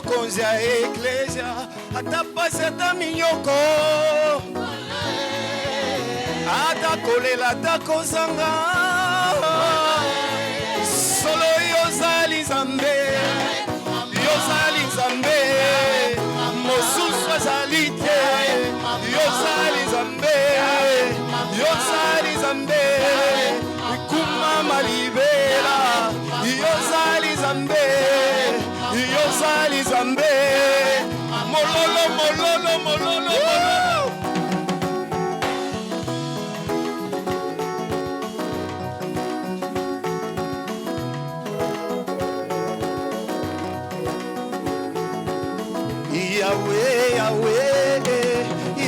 mokonzi ya eklesia ata pasi ata minyoko ata kolela ata kozanga solo yozali nzambe yozali nzambe mosusu azali te yozali nzambe yozali nzambe kumama libela yozali nzambe yozali nzambe mololo mololo mololo Yahweh, Yahweh,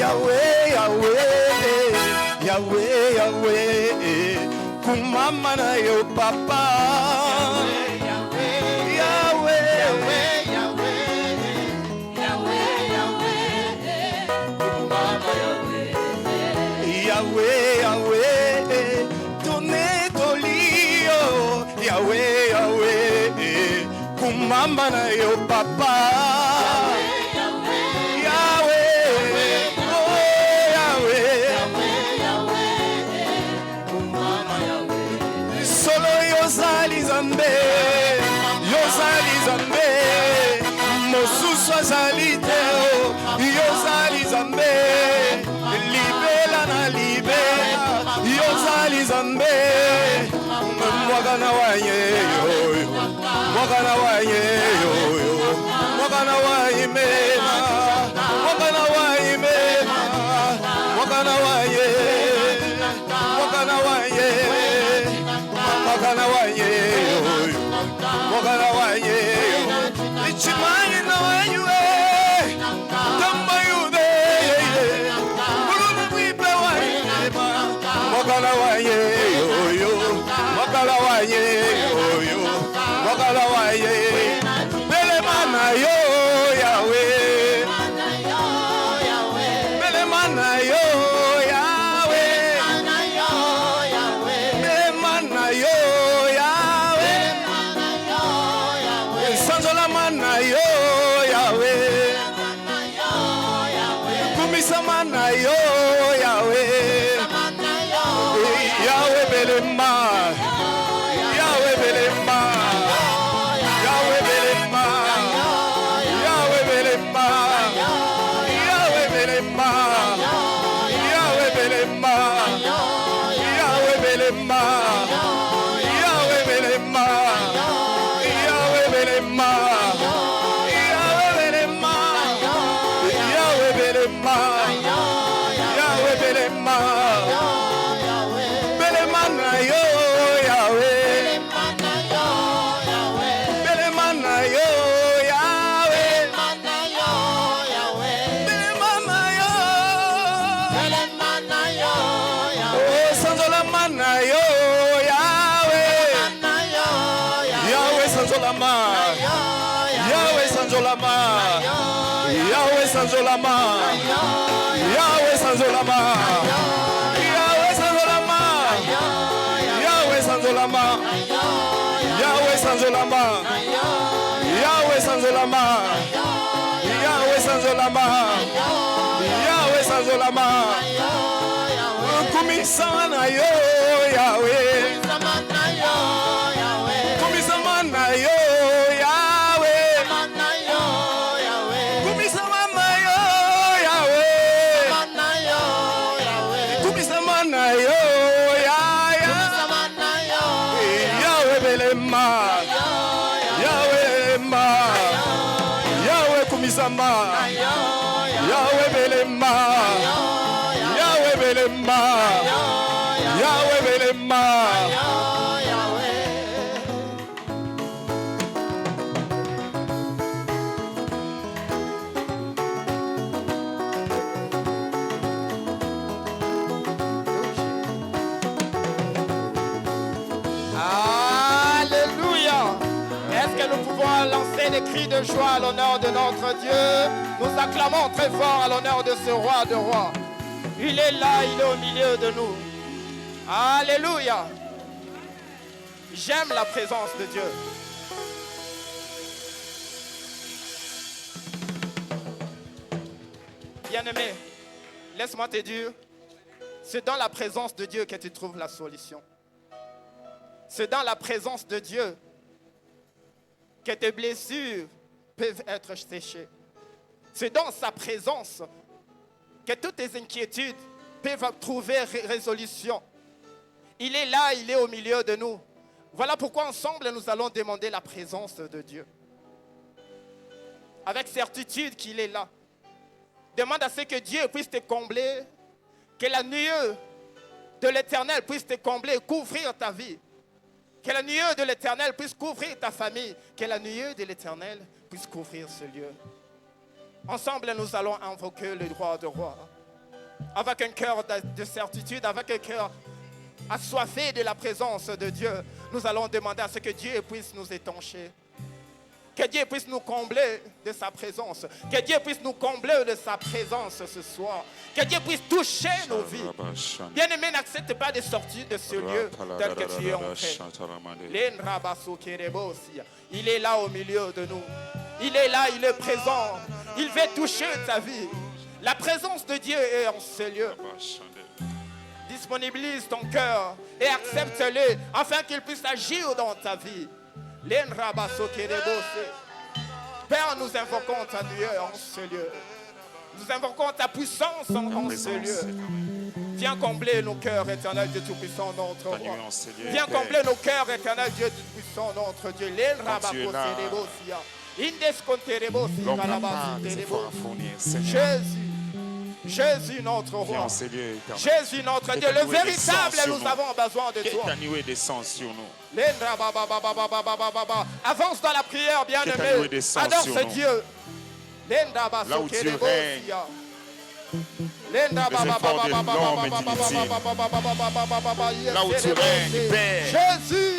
Yahweh, Yahweh, Yahweh, Yahweh, kumama na yo papa. Yahweh, Yahweh, Yahweh, Yahweh, kumama Yahweh, Yahweh, donne tolio. Yahweh, Yahweh, kumama na yo papa. Yozali Zambe, mosusu azali te, yozali Zambe, libela na libela, yozali Zambe, mwagana wanye yoyo, mwagana wanye yoyo, mwagana wanye mema, mwagana wanye mema, mwagana wanye, mwagana wanye, mwagana wanye. Mwagana wanye ichimani na wanywe tamba yude mulunu mwipe wanye mwagana wanye yoyo mwagana wanye yoyo mwagana wanye bele mana yo yawe bele mana yo yawe bele mana yo Mana yo Yahweh, kumisa mana yo Yahweh, Yahweh belema, Yahweh belema, Yahweh belema, Yahweh belema, Yahweh belema, Yahweh belema, Yahweh belema, Yahweh belema. Yahweh Sanzolama, Yahweh Sanzolama, Yahweh Sanzolama, Yahweh Sanzolama, Yahweh Sanzolama, Yahweh Sanzolama, Yahweh Sanzolama, Yahweh Sanzolama, Yahweh Sanzolama, kumisana yo Yahweh, kumisana yo Yahweh belema, Yahweh belema, Yahweh belema. Alléluia. Est-ce que nous pouvons lancer des cris de joie à l'honneur de notre Dieu? Nous acclamons très fort à l'honneur de ce roi de rois. Il est là, il est au milieu de nous. Alléluia. J'aime la présence de Dieu. Bien-aimé, laisse-moi te dire, c'est dans la présence de Dieu que tu trouves la solution. C'est dans la présence de Dieu que tes blessures peuvent être séchées. C'est dans sa présence que toutes tes inquiétudes peuvent trouver résolution. Il est là, il est au milieu de nous. Voilà pourquoi ensemble nous allons demander la présence de Dieu. Avec certitude qu'il est là. Demande à ce que Dieu puisse te combler, que la nuée de l'Éternel puisse te combler, couvrir ta vie. Que la nuée de l'Éternel puisse couvrir ta famille. Que la nuée de l'Éternel puisse couvrir ce lieu. Ensemble, nous allons invoquer le roi de rois. Avec un cœur de certitude, avec un cœur assoiffé de la présence de Dieu, nous allons demander à ce que Dieu puisse nous étancher. Que Dieu puisse nous combler de sa présence. Que Dieu puisse nous combler de sa présence ce soir. Que Dieu puisse toucher nos vies. Bien-aimé, n'accepte pas de sortir de ce lieu tel que tu es entré. Il est là au milieu de nous. Il est là, il est présent. Il veut toucher ta vie. La présence de Dieu est en ce lieu. Disponibilise ton cœur et accepte-le afin qu'il puisse agir dans ta vie. Père, nous invoquons ta lueur en ce lieu. Nous invoquons ta puissance en ce lieu. Viens combler nos cœurs, éternel Dieu Tout-Puissant, notre roi. Viens combler nos cœurs, éternel Dieu Tout-Puissant, notre Dieu. Jésus, notre roi. Jésus, notre Dieu. Le véritable, nous avons besoin de toi. Avance dans la prière, bien-aimé. Adore ce Dieu. Là où tu règnes, les efforts de l'homme est inutile. Là où tu règnes, Père, Jésus,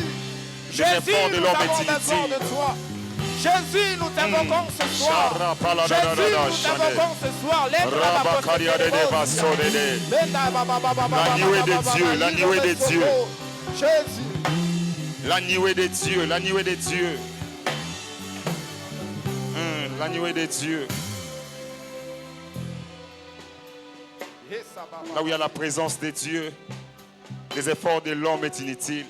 nous avons besoin de toi. Jésus, nous t'invoquons ce soir. Jésus, nous t'invoquons ce soir. la nuée de Dieu, la nuée de Dieu. Jésus. La nuée de Dieu, la nuée de Dieu. La nuée de Dieu. Là où il y a la présence de Dieu, les efforts de l'homme est inutile.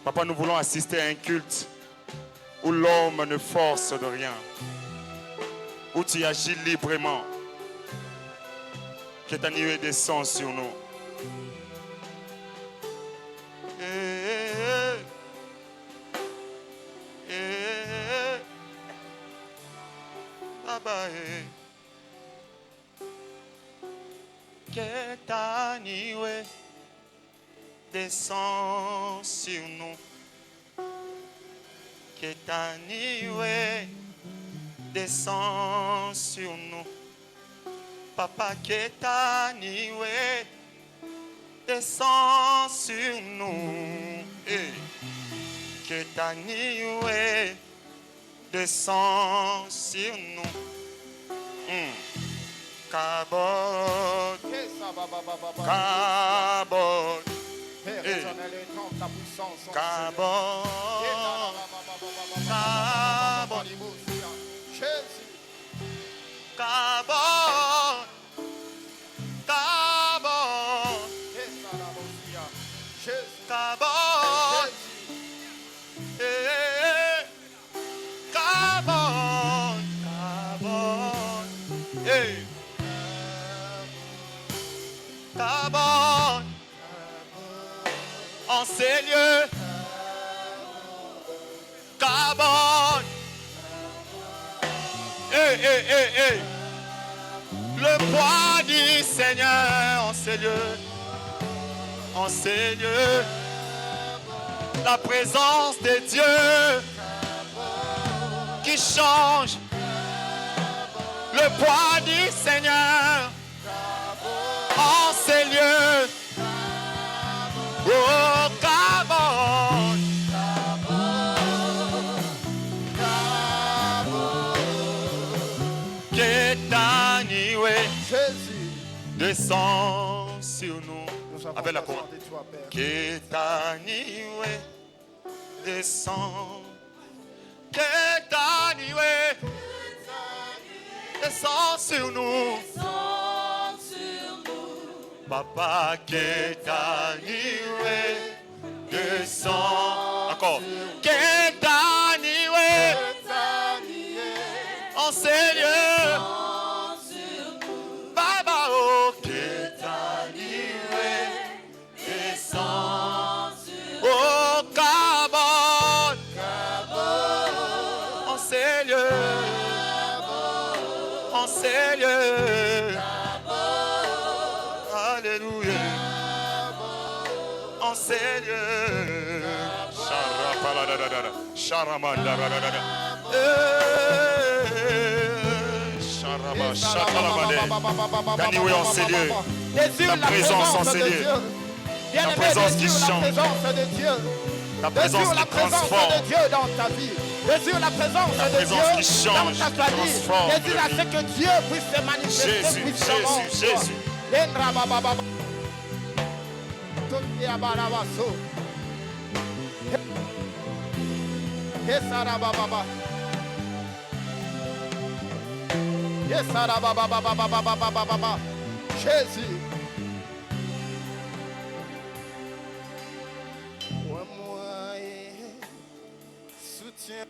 Papa, nous voulons assister à un culte où l'homme ne force de rien, où tu agis librement. Que ta nuée descende sur nous. Que ta nuée descend sur nous. Que ta nuée descend sur nous. Papa, que ta nuée descend sur nous. Que ta nuée descend sur nous. Cabot, cabot, Père éternel, étends ta puissance en cabot, cabot, Jésus. cabot, cabot, Jésus. cabot, cabot, cabot, cabot, en ces lieux, cabot, le poids du Seigneur en ces lieux, la présence de Dieu qui change, le poids du Seigneur en ces lieux. Oh, cabot, que ta nuée descend sur nous. Avec la parole. Que ta nuée descend. Que ta nuée descends sur nous. Papa Ketaniwe, descends. Encore. Ketaniwe, en ces lieux. Baba oh Ketaniwe, descends. Oh Kabon, en ces lieux. En ces lieux. Alléluia. En ces lieux. Daniel en ces lieux. La présence en ces lieux. La présence qui change. La présence qui transforme. de Dieu dans ta vie. Désire la présence de Dieu qui change, dans ta famille. transforme. Désire à ce que Dieu puisse se manifester Jésus, puissamment. Jésus, Jésus. Jésus. Soutien.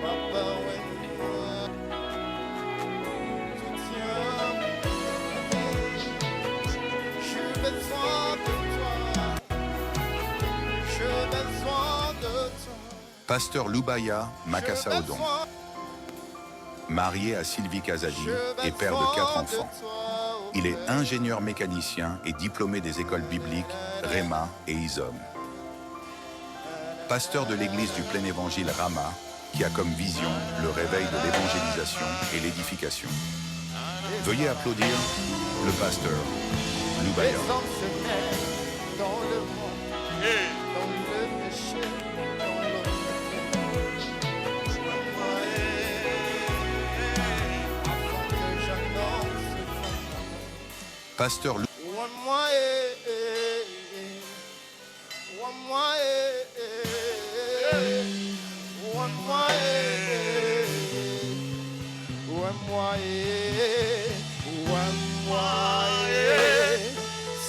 Papa, j'ai besoin de toi. J'ai besoin de toi. Pasteur Loubaya Makassa Odon, marié à Sylvie Kazadi et père de 4 enfants. Il est ingénieur mécanicien et diplômé des écoles bibliques Réma et Isom. Pasteur de l'église du plein évangile Rama, qui a comme vision le réveil de l'évangélisation et l'édification. Veuillez applaudir le pasteur Loubaya. Les hommes se mettent dans le monde, dans le péché, dans l'autre. Avant que j'annonce Pasteur Loubaya.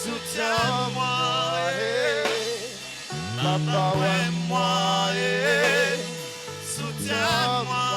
Soutiens-moi, Papa, ouais-moi, soutiens-moi,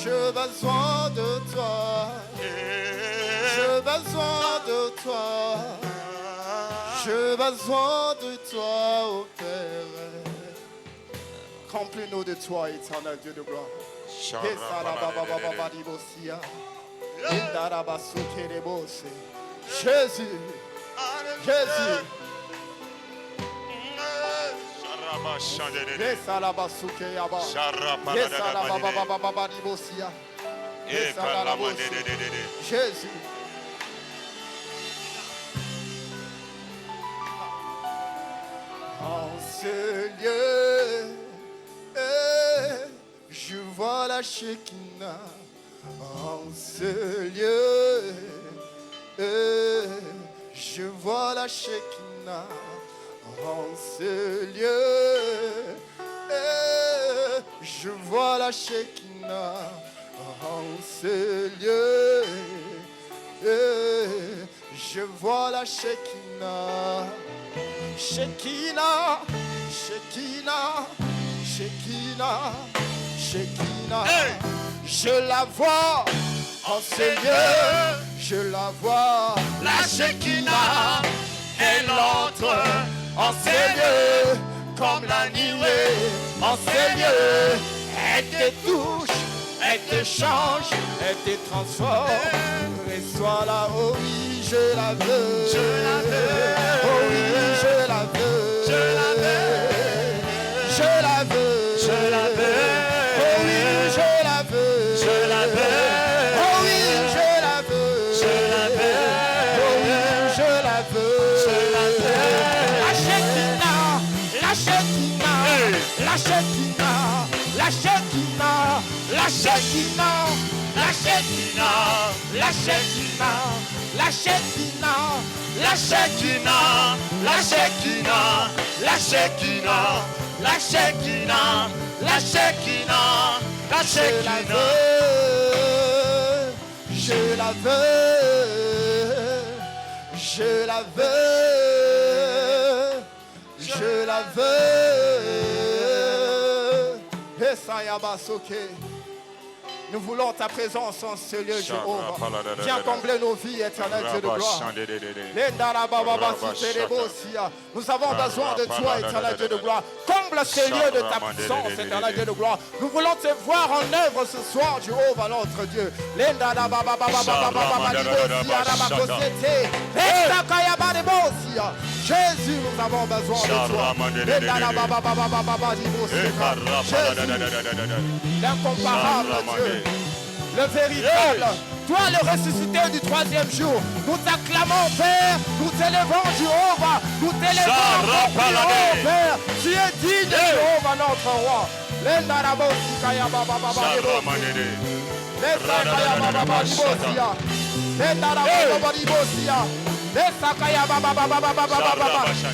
J'ai besoin de toi. J'ai besoin de toi. J'ai besoin de toi, oh Père. Remplis-nous de toi, éternel Dieu de gloire. Jésus, Jésus. Jésus. En ce lieu, je vois la Shekinah. En ce lieu, je vois la Shekinah. En ce lieu, je vois la Shekinah. En ce lieu, je vois la Shekinah. Shekinah, Shekinah, Shekinah, Shekinah. Hey! Je la vois en ce lieu, je la vois. La Shekinah, elle entre En ces lieux, comme la nuée, en ces lieux, elle te touche, elle te change, elle te transforme. Reçois la, oh oui, je la veux. Je la veux. Oh oui, je la veux. Je la veux. Je la veux. Je la veux. Oh oui, je la veux. Je la veux. Oh oui, je la veux. Je la veux. Oh oui, je la veux. Je la veux. La Shekinah, la Shekinah, la Shekinah, la Shekinah, la Shekinah, la Shekinah, la Shekinah, la Shekinah, la Shekinah, la Shekinah, la Shekinah, la Shekinah, la Shekinah, la Shekinah. Je la veux, je la veux, je la veux. Esayabasoke. Nous voulons ta présence en ce lieu, Jéhovah. Viens combler nos vies, éternel Dieu de gloire. Nous avons besoin de toi, éternel Dieu de gloire. Comble ce lieu de ta puissance, éternel Dieu de gloire. Nous voulons te voir en œuvre ce soir, Jéhovah, notre Dieu. Jésus, nous avons besoin de toi. L'incomparable Dieu, le véritable, toi le ressuscité du troisième jour. Nous t'acclamons, Père, nous t'élevons, Jéhovah, nous t'élevons, Père. Tu es digne, Jéhovah, notre roi.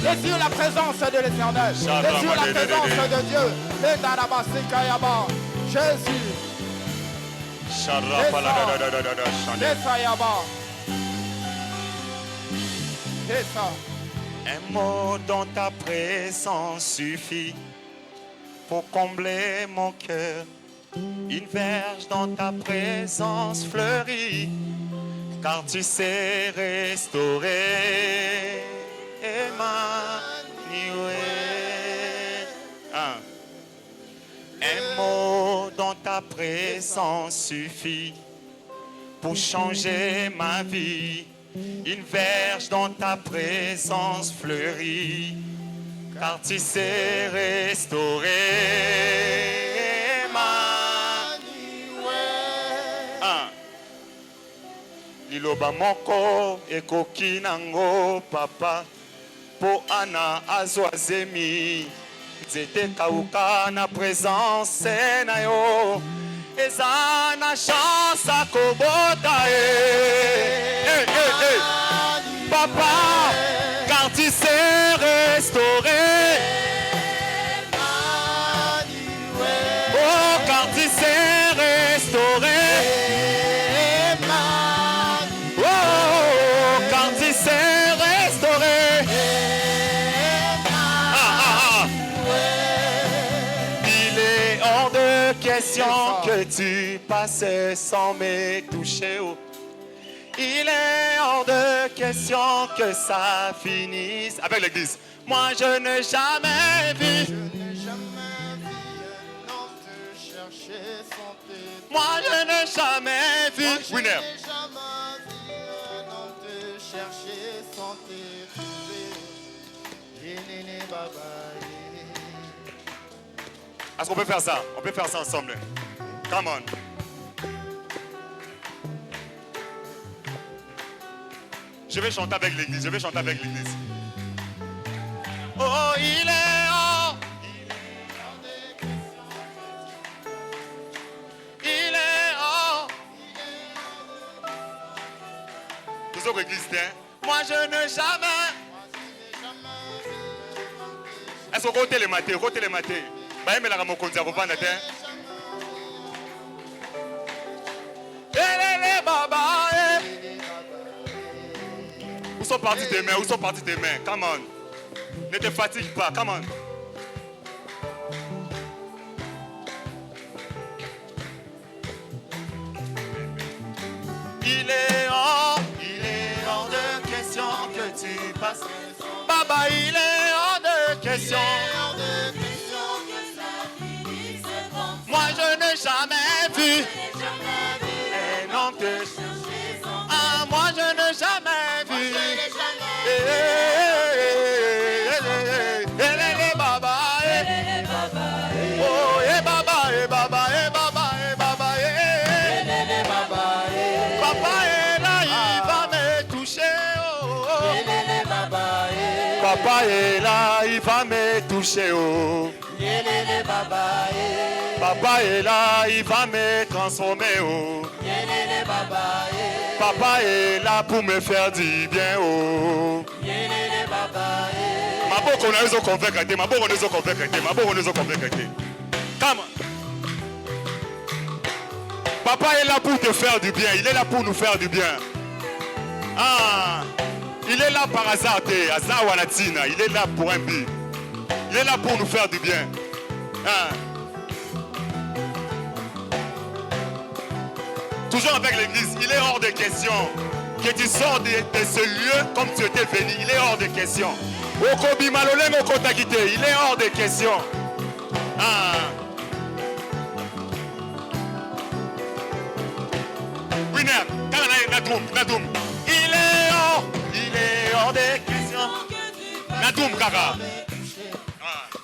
Désire la présence de l'Éternel. Désire la présence de Dieu. Jésus. Un mot dans ta présence suffit pour combler mon cœur. Une verge dans ta présence fleurit, car tu sais restaurer. Emmanuel. Un mot dans ta présence suffit pour changer ma vie. Une verge dans ta présence fleurit, car tu sais restaurer. Liloba moko ekoki nango papa po ana azwazemi nzete kauka na présence na yo eza na chance akobota papa car tu sais restaurer oh car tu sais restaurer que tu passes sans me toucher. Il est hors de question que ça finisse avec l'église. Moi je n'ai jamais vu. Je n'ai jamais vu un homme te chercher sans te trouver. Moi je n'ai jamais vu. Moi, je n'ai jamais vu un homme te chercher sans te trouver. Est-ce qu'on peut faire ça? On peut faire ça ensemble. Come on. Je vais chanter avec l'église. Je vais chanter avec l'église. Oh, il est hors. Il est hors. Tous autres églises, moi je ne jamais. Est-ce qu'on côté les matés? Côté les matés. Bah, mais la ramokonza, vous vendez, Où sont parties tes mains? Où sont parties tes mains? Come on. Ne te fatigue pas. Come on. Il est hors de question que tu passes. Baba, il est hors de question. Moi je ne jamais vu un homme te ah, moi je n'ai jamais vu. Baba, oh, baba, baba, baba, baba, papa est là, il va me toucher. Papa est là, il va me toucher. Oh. Papa est là, il va me transformer. Oh. Papa est là pour me faire du bien. Oh. Maboko na hizo convaincre, maboko na hizo convaincre, maboko na hizo convaincre. Come on. Papa est là pour te faire du bien, il est là pour nous faire du bien. Ah, il est là par hasard, hasard ou latina, il est là pour un but. Il est là pour nous faire du bien. Ah. Toujours avec l'église, il est hors de question que tu sors de ce lieu comme tu étais venu. Il est hors de question. Okobi maloleng okotakite, il est hors de question. Ah. Winner, Nadoum. Il est hors de question. Nadoum Kara.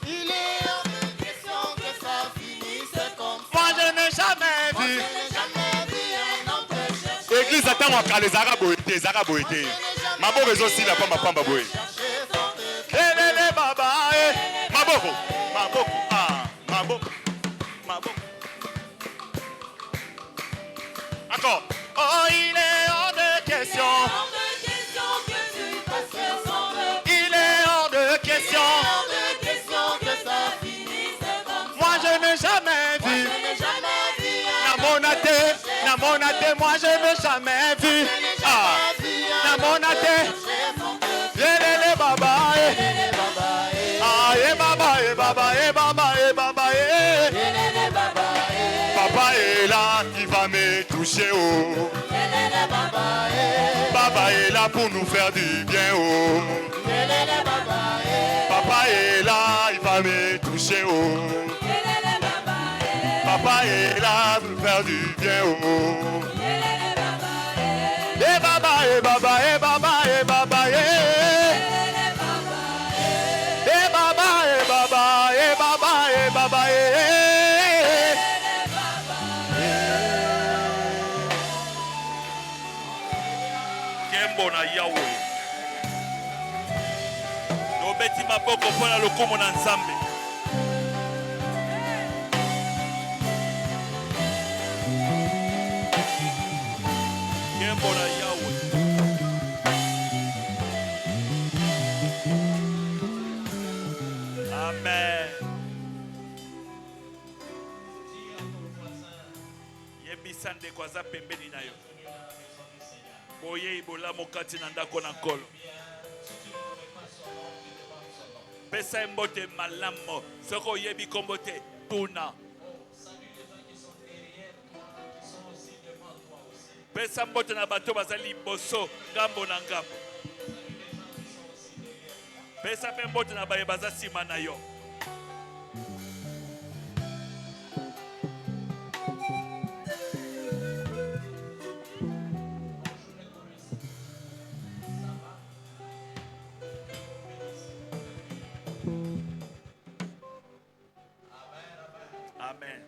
Il est hors de question que ça finisse comme ça. Moi je n'ai jamais vu. Église attend moi les Arabes étaient. Mabo réseau si la pamba boy. Lele baba maboko ah maboko. Encore. Oh il est hors de question. Il est hors de question. Que ça finisse comme ça. Moi je n'ai jamais vu. Namonate, moi je n'ai jamais vu. Ah, Namonate. Yelele baba. Ah, baba. Papa est là, il va me toucher. Oh. Baba est là pour nous faire du bien. Oh. Papa est là, il va me toucher. Oh. Papa est là pour nous faire du bien. Oh. Baba. Kembo na Yahweh. Lobeti maboko pona lokumu na Nzambe. Kembo na Yahweh. Amen. Yebisande kwa za pembeni na yo. Boye ibola mokati na ndako na nkolo. Pesa mbote malamo. Soko yebi kombote tuna. Pesa mbote na bato bazali boso ngambo na ngambo. Pesa pe mbote na baye baza sima na yo. Amen.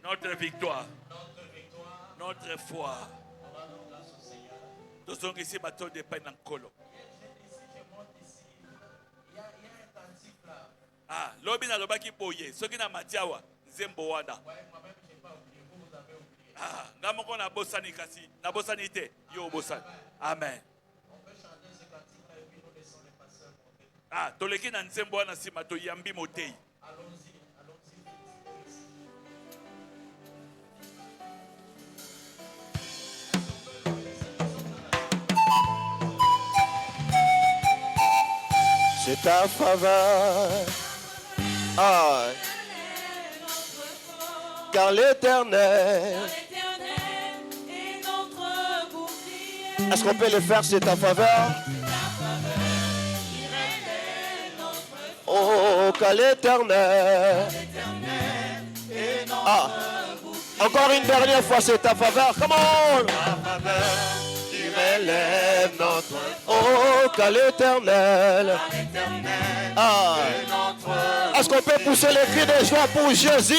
Notre victoire. Notre foi. Nous sommes ici bateau de pain en colo. Ah, lobi na lobaki boye. Soki na matiawa zembo wada. Ah, ngamoko na bosani kasi, na bosani te, yo bosani. Amen. Ah, toleki na nzembo wana sima to yambi motei. C'est ta faveur. Ah. Car l'Éternel. Est-ce qu'on peut le faire, c'est ta faveur? Oh, car l'Éternel. Ah. Encore une dernière fois, c'est ta faveur. Come on. Ta faveur qui relève notre Oh, qu'à l'éternel. Ah. Est-ce qu'on peut pousser les cris de joie pour Jésus?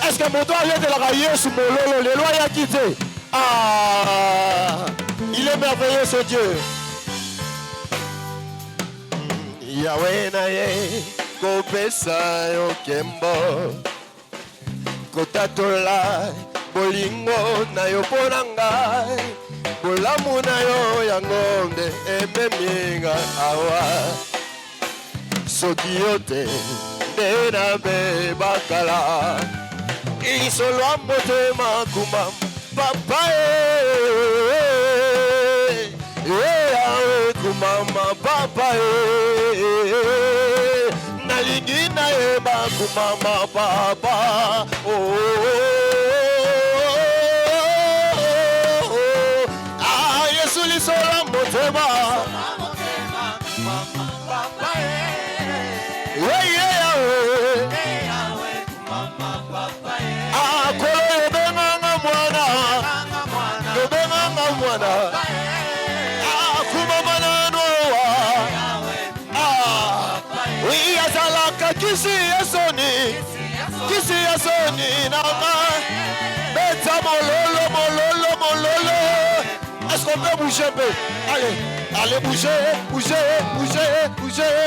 Est-ce que mon doigt vient de la railler sous mon lolo? Le loi a quitté. Ah. Il est merveilleux ce Dieu. Yahweh na ye kopesa yo kembo kotatola bolingo na yo mpo ngai bolamu na yo yango nde ememinga awa soki yo te nde nabebakala lisolo ya motema kuma papa kumama papa nalingi nayeba kumama papa Yesu lisolo motema kolo yobenganga mwana yobenganga mwana kisi ya soni nanga beta mololo mololo mololo. Est-ce qu'on peut bouger un peu? Allez, allez bouger, bouger, bouger, bouger.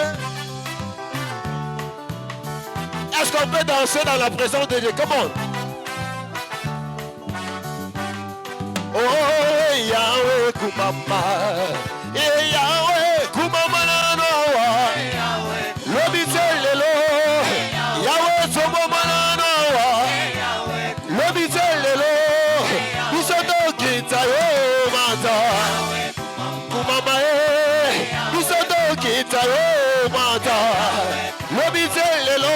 Est-ce qu'on peut danser dans la présence de Dieu? Comment? Oh Yahweh kumama, Yahweh kumama na noa. Lobitelelo, Yahweh tomomana Lobitelelo, Bisoto Kitayo Mata Kumama Bisoto Kitayo Mata Lobitelelo,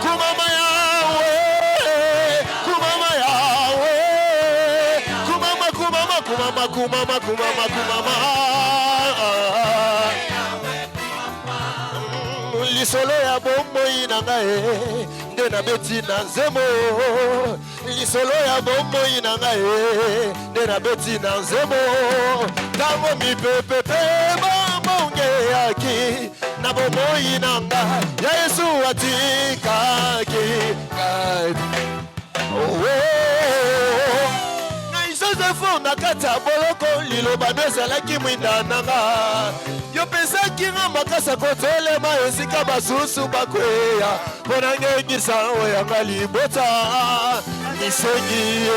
Kumama Yahweh, Kumama Yahweh, Kumama Kumama Kumama Kumama Kumama Kumama. Lisolo ya bomoi na ngai nde na beti na nzemo lisolo ya bomoi na ngai nde na beti na nzemo tango mipepepe bomonge yaki na bomoi na ngai ya Yesu atikaki Joseph na kati ya boloko liloba ezalaki mwinda nanga yo pesaki nga makasa kotelema esika basusu bakweya mpo na ngengisa oyanga libota misengi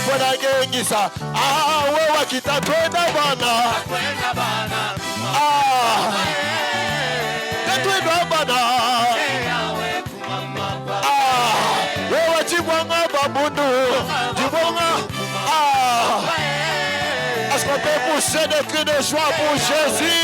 mpo na ngengisa awe wakita twenda bana tetwenda bana wewa chibwanga babundu chibwanga. Est-ce qu'on peut pousser des cris de joie pour Jésus?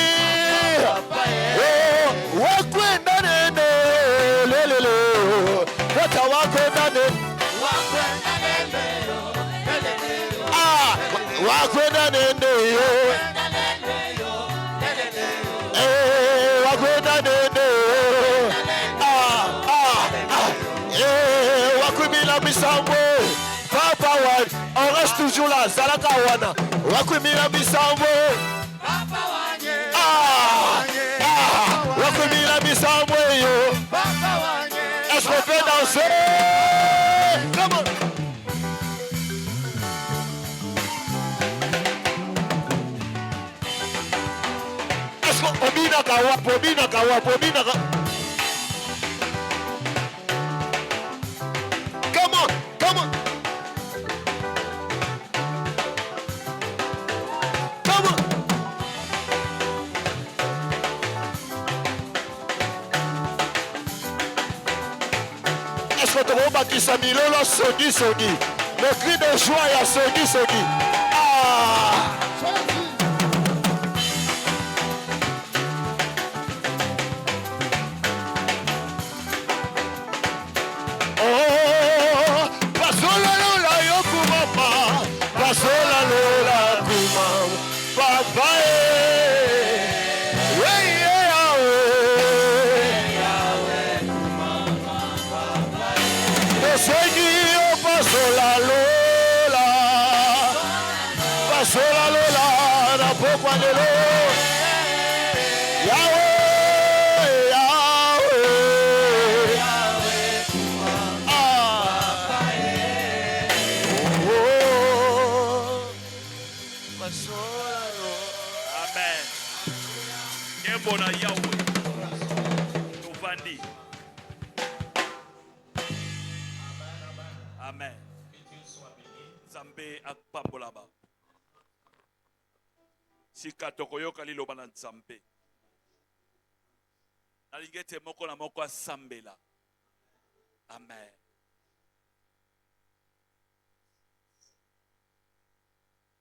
Papa Wan, on reste toujours là, Zalaka Wana, Wakumila Bisambo. Wakumila Bisambo, est-ce qu'on peut danser? Come on. Est-ce qu'on Obina Kawa, Obina Kawa, Obina Kawa. Come on, come on. Qui s'amilolo sogi sogi. Le cri de joie ya sogi sogi. Oh, pasola lola yoku mama, pasola lola kuma, papa. Masola lola na pokwandelo. Yahweh, Yahweh. Amen. Kebona Yahweh. Tuvandi. Amen. Nzambe akpambolaba. Sika tokoyoka liloba na Nzambe. Nalingete moko na moko asambela. Amen.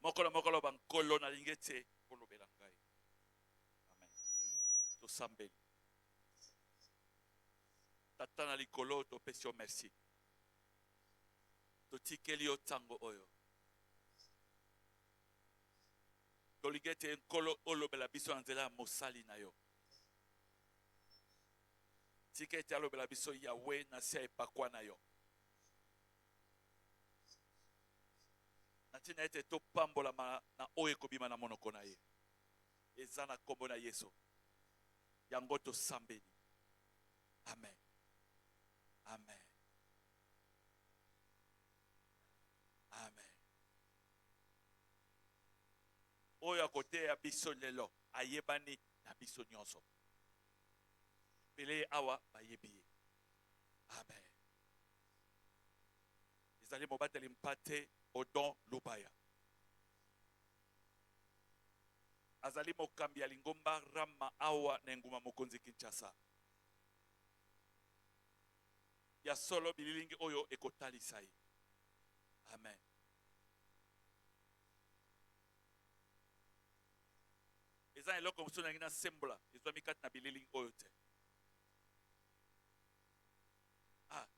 Moko na moko loba nkolo nalingete kolobela ngai. Amen. Tosambeli. Tata na likolo topesi yo merci. Totikeli yo tango oyo. Toligete nkolo olobela biso na nzela ya mosali na yo. Tikete alobela biso Yahweh na se epakwa na yo. Natina ete topambola na oyo ekobima na monoko na ye. Eza na kombo na Yesu. Yango tosambeli. Amen. Amen. Amen. Oyo akote ya biso lelo ayebani na biso nyonso. Pele awa bayebi. Amen. Ezali mobateli mpate Odon Lubaya. Azali mokambi ya lingomba rama awa na nguma mokonzi Kinshasa. Ya solo bililingi oyo ekotali sai. Amen. Eza eloko msuna ngina sembola. Ezwa mikati na bililingi oyo te.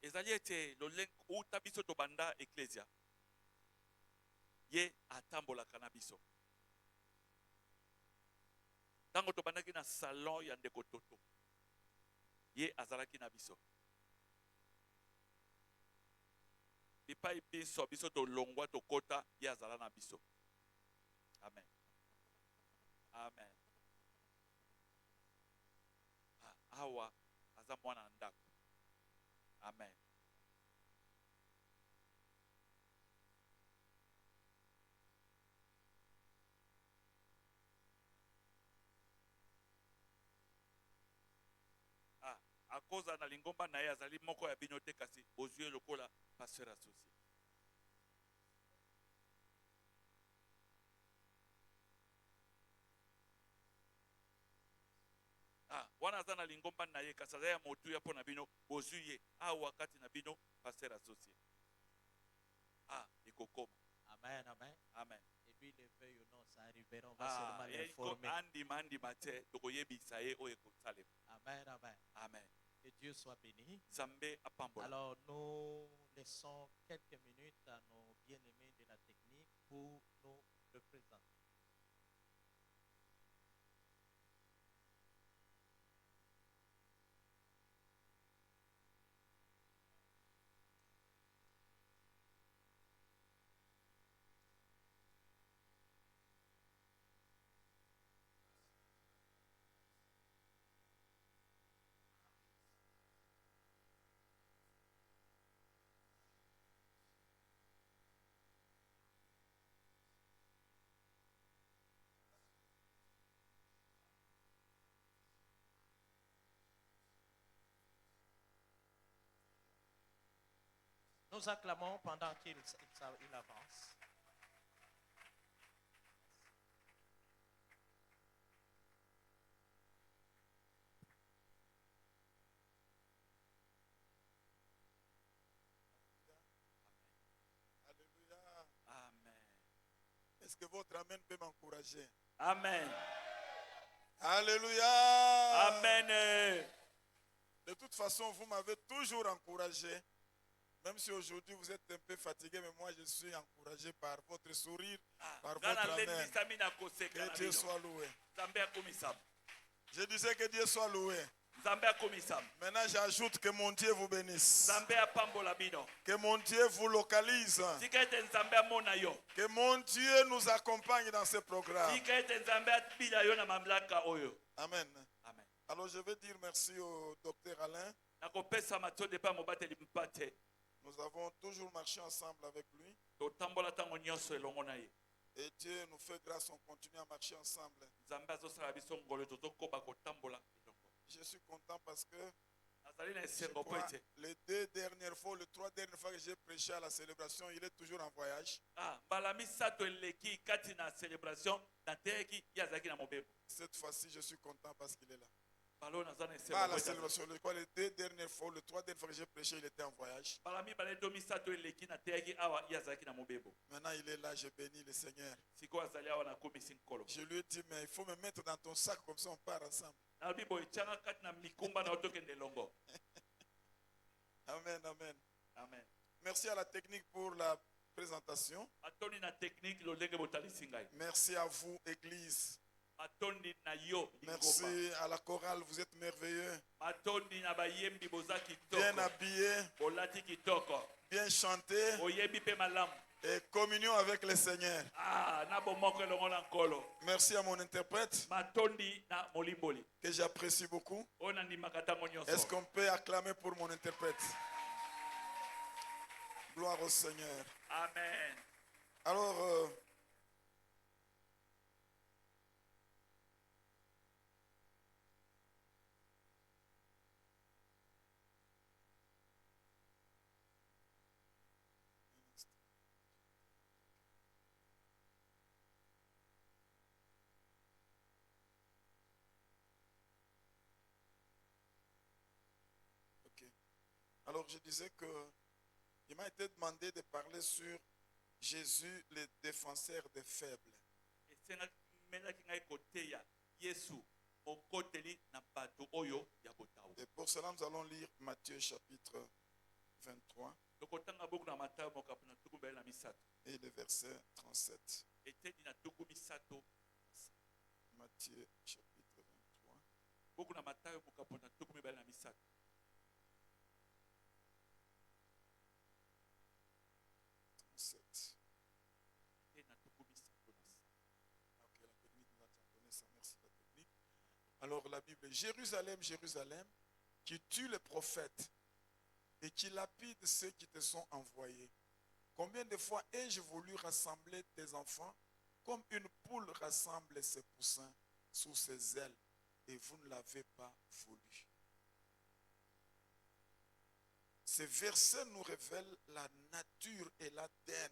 Ezali ete loleng uta biso to banda eklesia. Ye atambola kanabiso. Tango to bandaki na salon ya ndeko toto. Ye azalaki na biso. Bipai biso to longwa to kota ye azala na biso. Amen. Amen. Awa aza mwana ndako. Amen. Akoza na lingomba na ye azali moko ya bino te kasi ozue lokola pasteur associé. Wana aza na lingomba na ye kasi azali ya motu ya pona bino ozue wakati na bino pasteur associé. Ekokoma. Amen, amen. Amen. Et puis les feuilles non, ça arrivera, on va seulement l'informer. Amen, amen. Amen. Que Dieu soit béni. Alors, alors nous laissons quelques minutes à nos bien-aimés de la technique pour nous représenter. Nous acclamons pendant qu'il avance. Alléluia. Amen. Est-ce que votre amen peut m'encourager? Amen. Alléluia. Amen. De toute façon, vous m'avez toujours encouragé. Même si aujourd'hui vous êtes un peu fatigué, mais moi je suis encouragé par votre sourire, par votre amen. Que Dieu soit loué. Je disais que Dieu soit loué. Nzambe akomisama. Maintenant, j'ajoute que mon Dieu vous bénisse. Nzambe apambola bino. Que mon Dieu vous localise. Tika ete Nzambe amona yo. Que mon Dieu nous accompagne dans ce programme. Tika ete Nzambe atbila yo na mamlaka oyo. Amen. Amen. Alors, je vais dire merci au docteur Alain. Nakopesa matso pa mobateli mpate. Nous avons toujours marché ensemble avec lui. Totambola tango nyonso elongo na ye. Et Dieu nous fait grâce, on continue à marcher ensemble. Nzambe azosala biso ngolo tozokoba kotambola elongo. Je suis content parce que Nazali na je esengo po crois, ete. les 2 dernières fois, les 3 dernières fois que j'ai prêché à la célébration, il est toujours en voyage. Mbala misato eleki kati na célébration na teki yazaki na mobeko. Cette fois-ci, je suis content parce qu'il est là. Balo nazana Pas à esengo la po ete. célébration, les 2 dernières fois, les 3 dernières fois que j'ai prêché, il était en voyage. Mbala mibale to misato eleki na teki awa yazaki na mobeko. Maintenant, il est là, je bénis le Seigneur. Siko azali awa na komisi nkolo. Je lui ai dit, mais il faut me mettre dans ton sac, comme ça on part ensemble. Na bibo echanga kati na mikumba na otokende longo. Amen, amen. Amen. Merci à la technique pour la présentation. Atoni na technique lo ndenge botalisi ngai. Merci à vous, Église. Atoni na yo Merci lingomba. à la chorale, vous êtes merveilleux. Atoni na bayembi boza Bien kitoko. habillés, Bolati kitoko. bien chantés Oyebi pe malamu. et communion avec le Seigneur. Na bomoko elongo na nkolo. Merci à mon interprète Matondi na molimboli. que j'apprécie beaucoup. Ona ndimaka tango nyonso. Est-ce qu'on peut acclamer pour mon interprète? Gloire au Seigneur. Amen. Alors, alors je disais que il m'a été demandé de parler sur Jésus, le défenseur des faibles. Esenga melaki ngai koteya Yesu okoteli na bato oyo ya botawu. Et pour cela, nous allons lire Matthieu chapitre 23 Lokotanga boku na Matayo mokapu na tuku mbele na misato. et le verset 37. Eteni na tuku misato. Matthieu chapitre 23. Boku na Matayo mokapu na tuku mbele na misato. 37. Eteni na tuku misato na sa. Ok, la technique nous a donné ça. Merci la technique. Alors la Bible, Jérusalem, Jérusalem, qui tue les prophètes et qui lapide ceux qui te sont envoyés. Combien de fois ai-je voulu rassembler tes enfants comme une poule rassemble ses poussins sous ses ailes et vous ne l'avez pas voulu. Ces versets nous révèlent la nature et l'ADN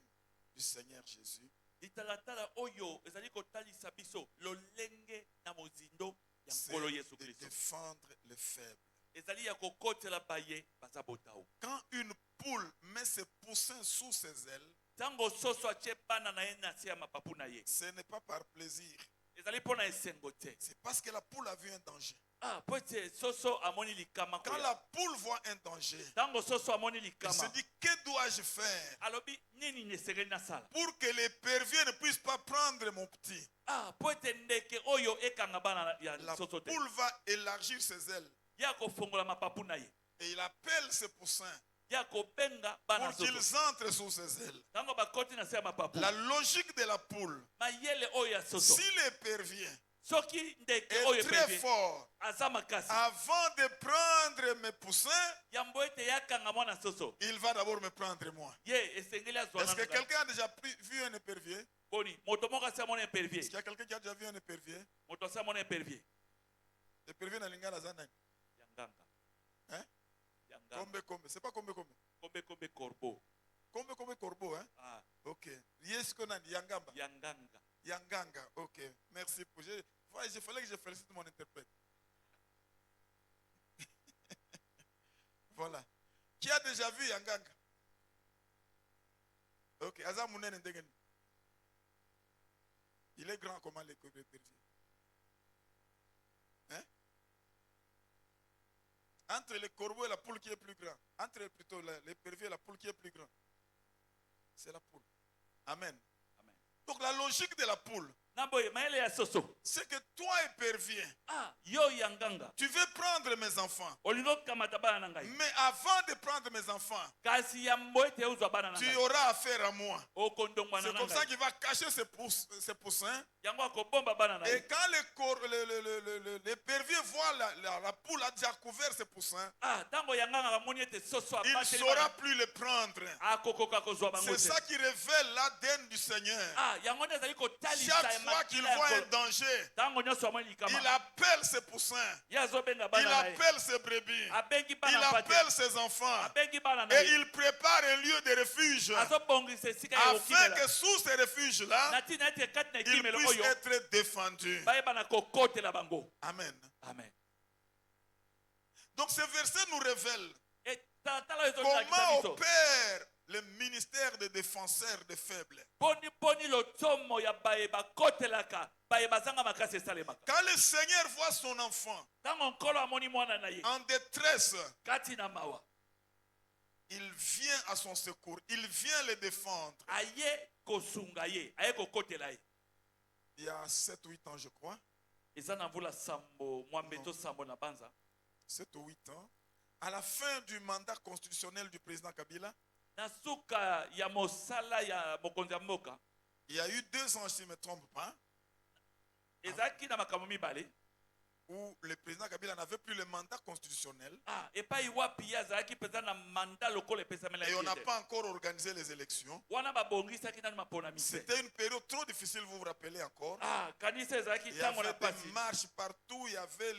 du Seigneur Jésus. Italatala oyo ezali kotalisa biso lolenge na mozindo ya C'est nkolo Yesu de Kristo. défendre les faibles. Ezali ya kokotela baye baza botawu. Quand une poule met ses poussins sous ses ailes, Tango soso atie bana na ye na se ya mapapu na ye. ce n'est pas par plaisir. Ezali mpona esengo te. C'est parce que la poule a vu un danger. Po ete soso amoni likama Quand koya. la poule voit un danger, Tango soso amoni elle se likama. dit, que dois-je faire Alobi nini nesengeli nasala. pour que les pervers ne puissent pas prendre mon petit? Po ete ndeke oyo ekanga bana ya La soso te. poule va élargir ses ailes Ya kofongola mapapu na ye. et il appelle ses poussins Ya kobenga bana pour qu'ils soso. entrent sous ses ailes. Tango bakoti na se ya mapapu. La logique de la poule, Mayele oyo ya soso. si l'épervier Soki ndeke oyo est très epevi. fort, Aza makasi. avant de prendre mes poussins, Yambo ete yakanga mwana soso. il va d'abord me prendre moi. Ye esengeli azwa Est-ce que nanga. quelqu'un a déjà vu un épervier? Boni, moto moko asi amona épervier. Est-ce qu'il y a quelqu'un qui a déjà vu un épervier? Moto asi amona épervier. Épervier na lingala zana. Yanganga. Hein? Yanganga. Kombe kombe. C'est pas kombe kombe. Kombe corbeau. Kombe corbeau, hein? Ah, Ok. Yes konan yangamba. yanganga. Yanganga. Ok. Merci pour. Il fallait que je félicite mon interprète. Voilà. Qui a déjà vu Yanganga? Ok. Aza Mounen Ndegen. Il est grand comment l'épervier? Hein? Entre le corbeau et la poule qui est plus grand. Entre plutôt l'épervier et la poule qui est plus grand. C'est la poule. Amen. Amen. Donc la logique de la poule, Namboye maele ya soso. C'est que toi, épervier, Ah, yo yanganga. tu veux prendre mes enfants. Olingo kamata bana na ngai. Mais avant de prendre mes enfants, Kasi ya mboete uzwa bana na tu ngai. auras affaire à moi. Okondongwa na C'est comme ça ngai. qu'il va cacher ses poussins. Yango akobomba bana na Et ye. quand l'épervier voit la poule a déjà couvert ses poussins, Ah, tango yanganga amoni ete soso il ne abateli saura bana. plus les prendre. Akokoka kozwa bango C'est te. ça qui révèle l'ADN du Seigneur. Ah, yango nde ezali kotalisa Chaque fois qu'il voit un danger, tango nyonso amoni likama. il appelle ses poussins, Ye azobenga il bana na ye. appelle ses brebis, Abengi il bana mpate. appelle ses enfants Abengi bana na et ye. il prépare un lieu de refuge Azobongisa esika ya afin kokimela. que sous ces refuges-là, Na ntina ete kati na il ekimelo puisse oyo être défendu. bayeba kokotela bango. Amen. Amen. Donc ce verset nous révèle Et tala oyo ezolakisa comment biso. opère le ministère de défenseur des faibles. Poni lotomo ya baye bakotelaka baye bazanga makasi esalemaka. Quand le Seigneur voit son enfant Ntango nkolo amoni mwana na ye en détresse, kati na mawa il vient à son secours, il vient le défendre. aye kosunga ye aye kokotela ye. Il y a 7 ou 8 ans, je crois, Eza na mvula sambo mwambeto sambo na banza 7 ou 8 ans, à la fin du mandat constitutionnel du président Kabila, na suka ya mosala ya mokonzi ya mboka il y a eu 2 ans, si je ne me trompe pas, ezalaki na makambo mibale. où le président Kabila n'avait plus le mandat constitutionnel Ah, epai wapi ye azalaki mpenza na manda lokola epesamela et on n'a ye te. pas encore organisé les élections. Wana babongisaki nani mapona mise. C'était une période trop difficile, vous vous rappelez encore. Ah, kanisa ezalaki Il y ntango na avait des pasi. marches partout, il y avait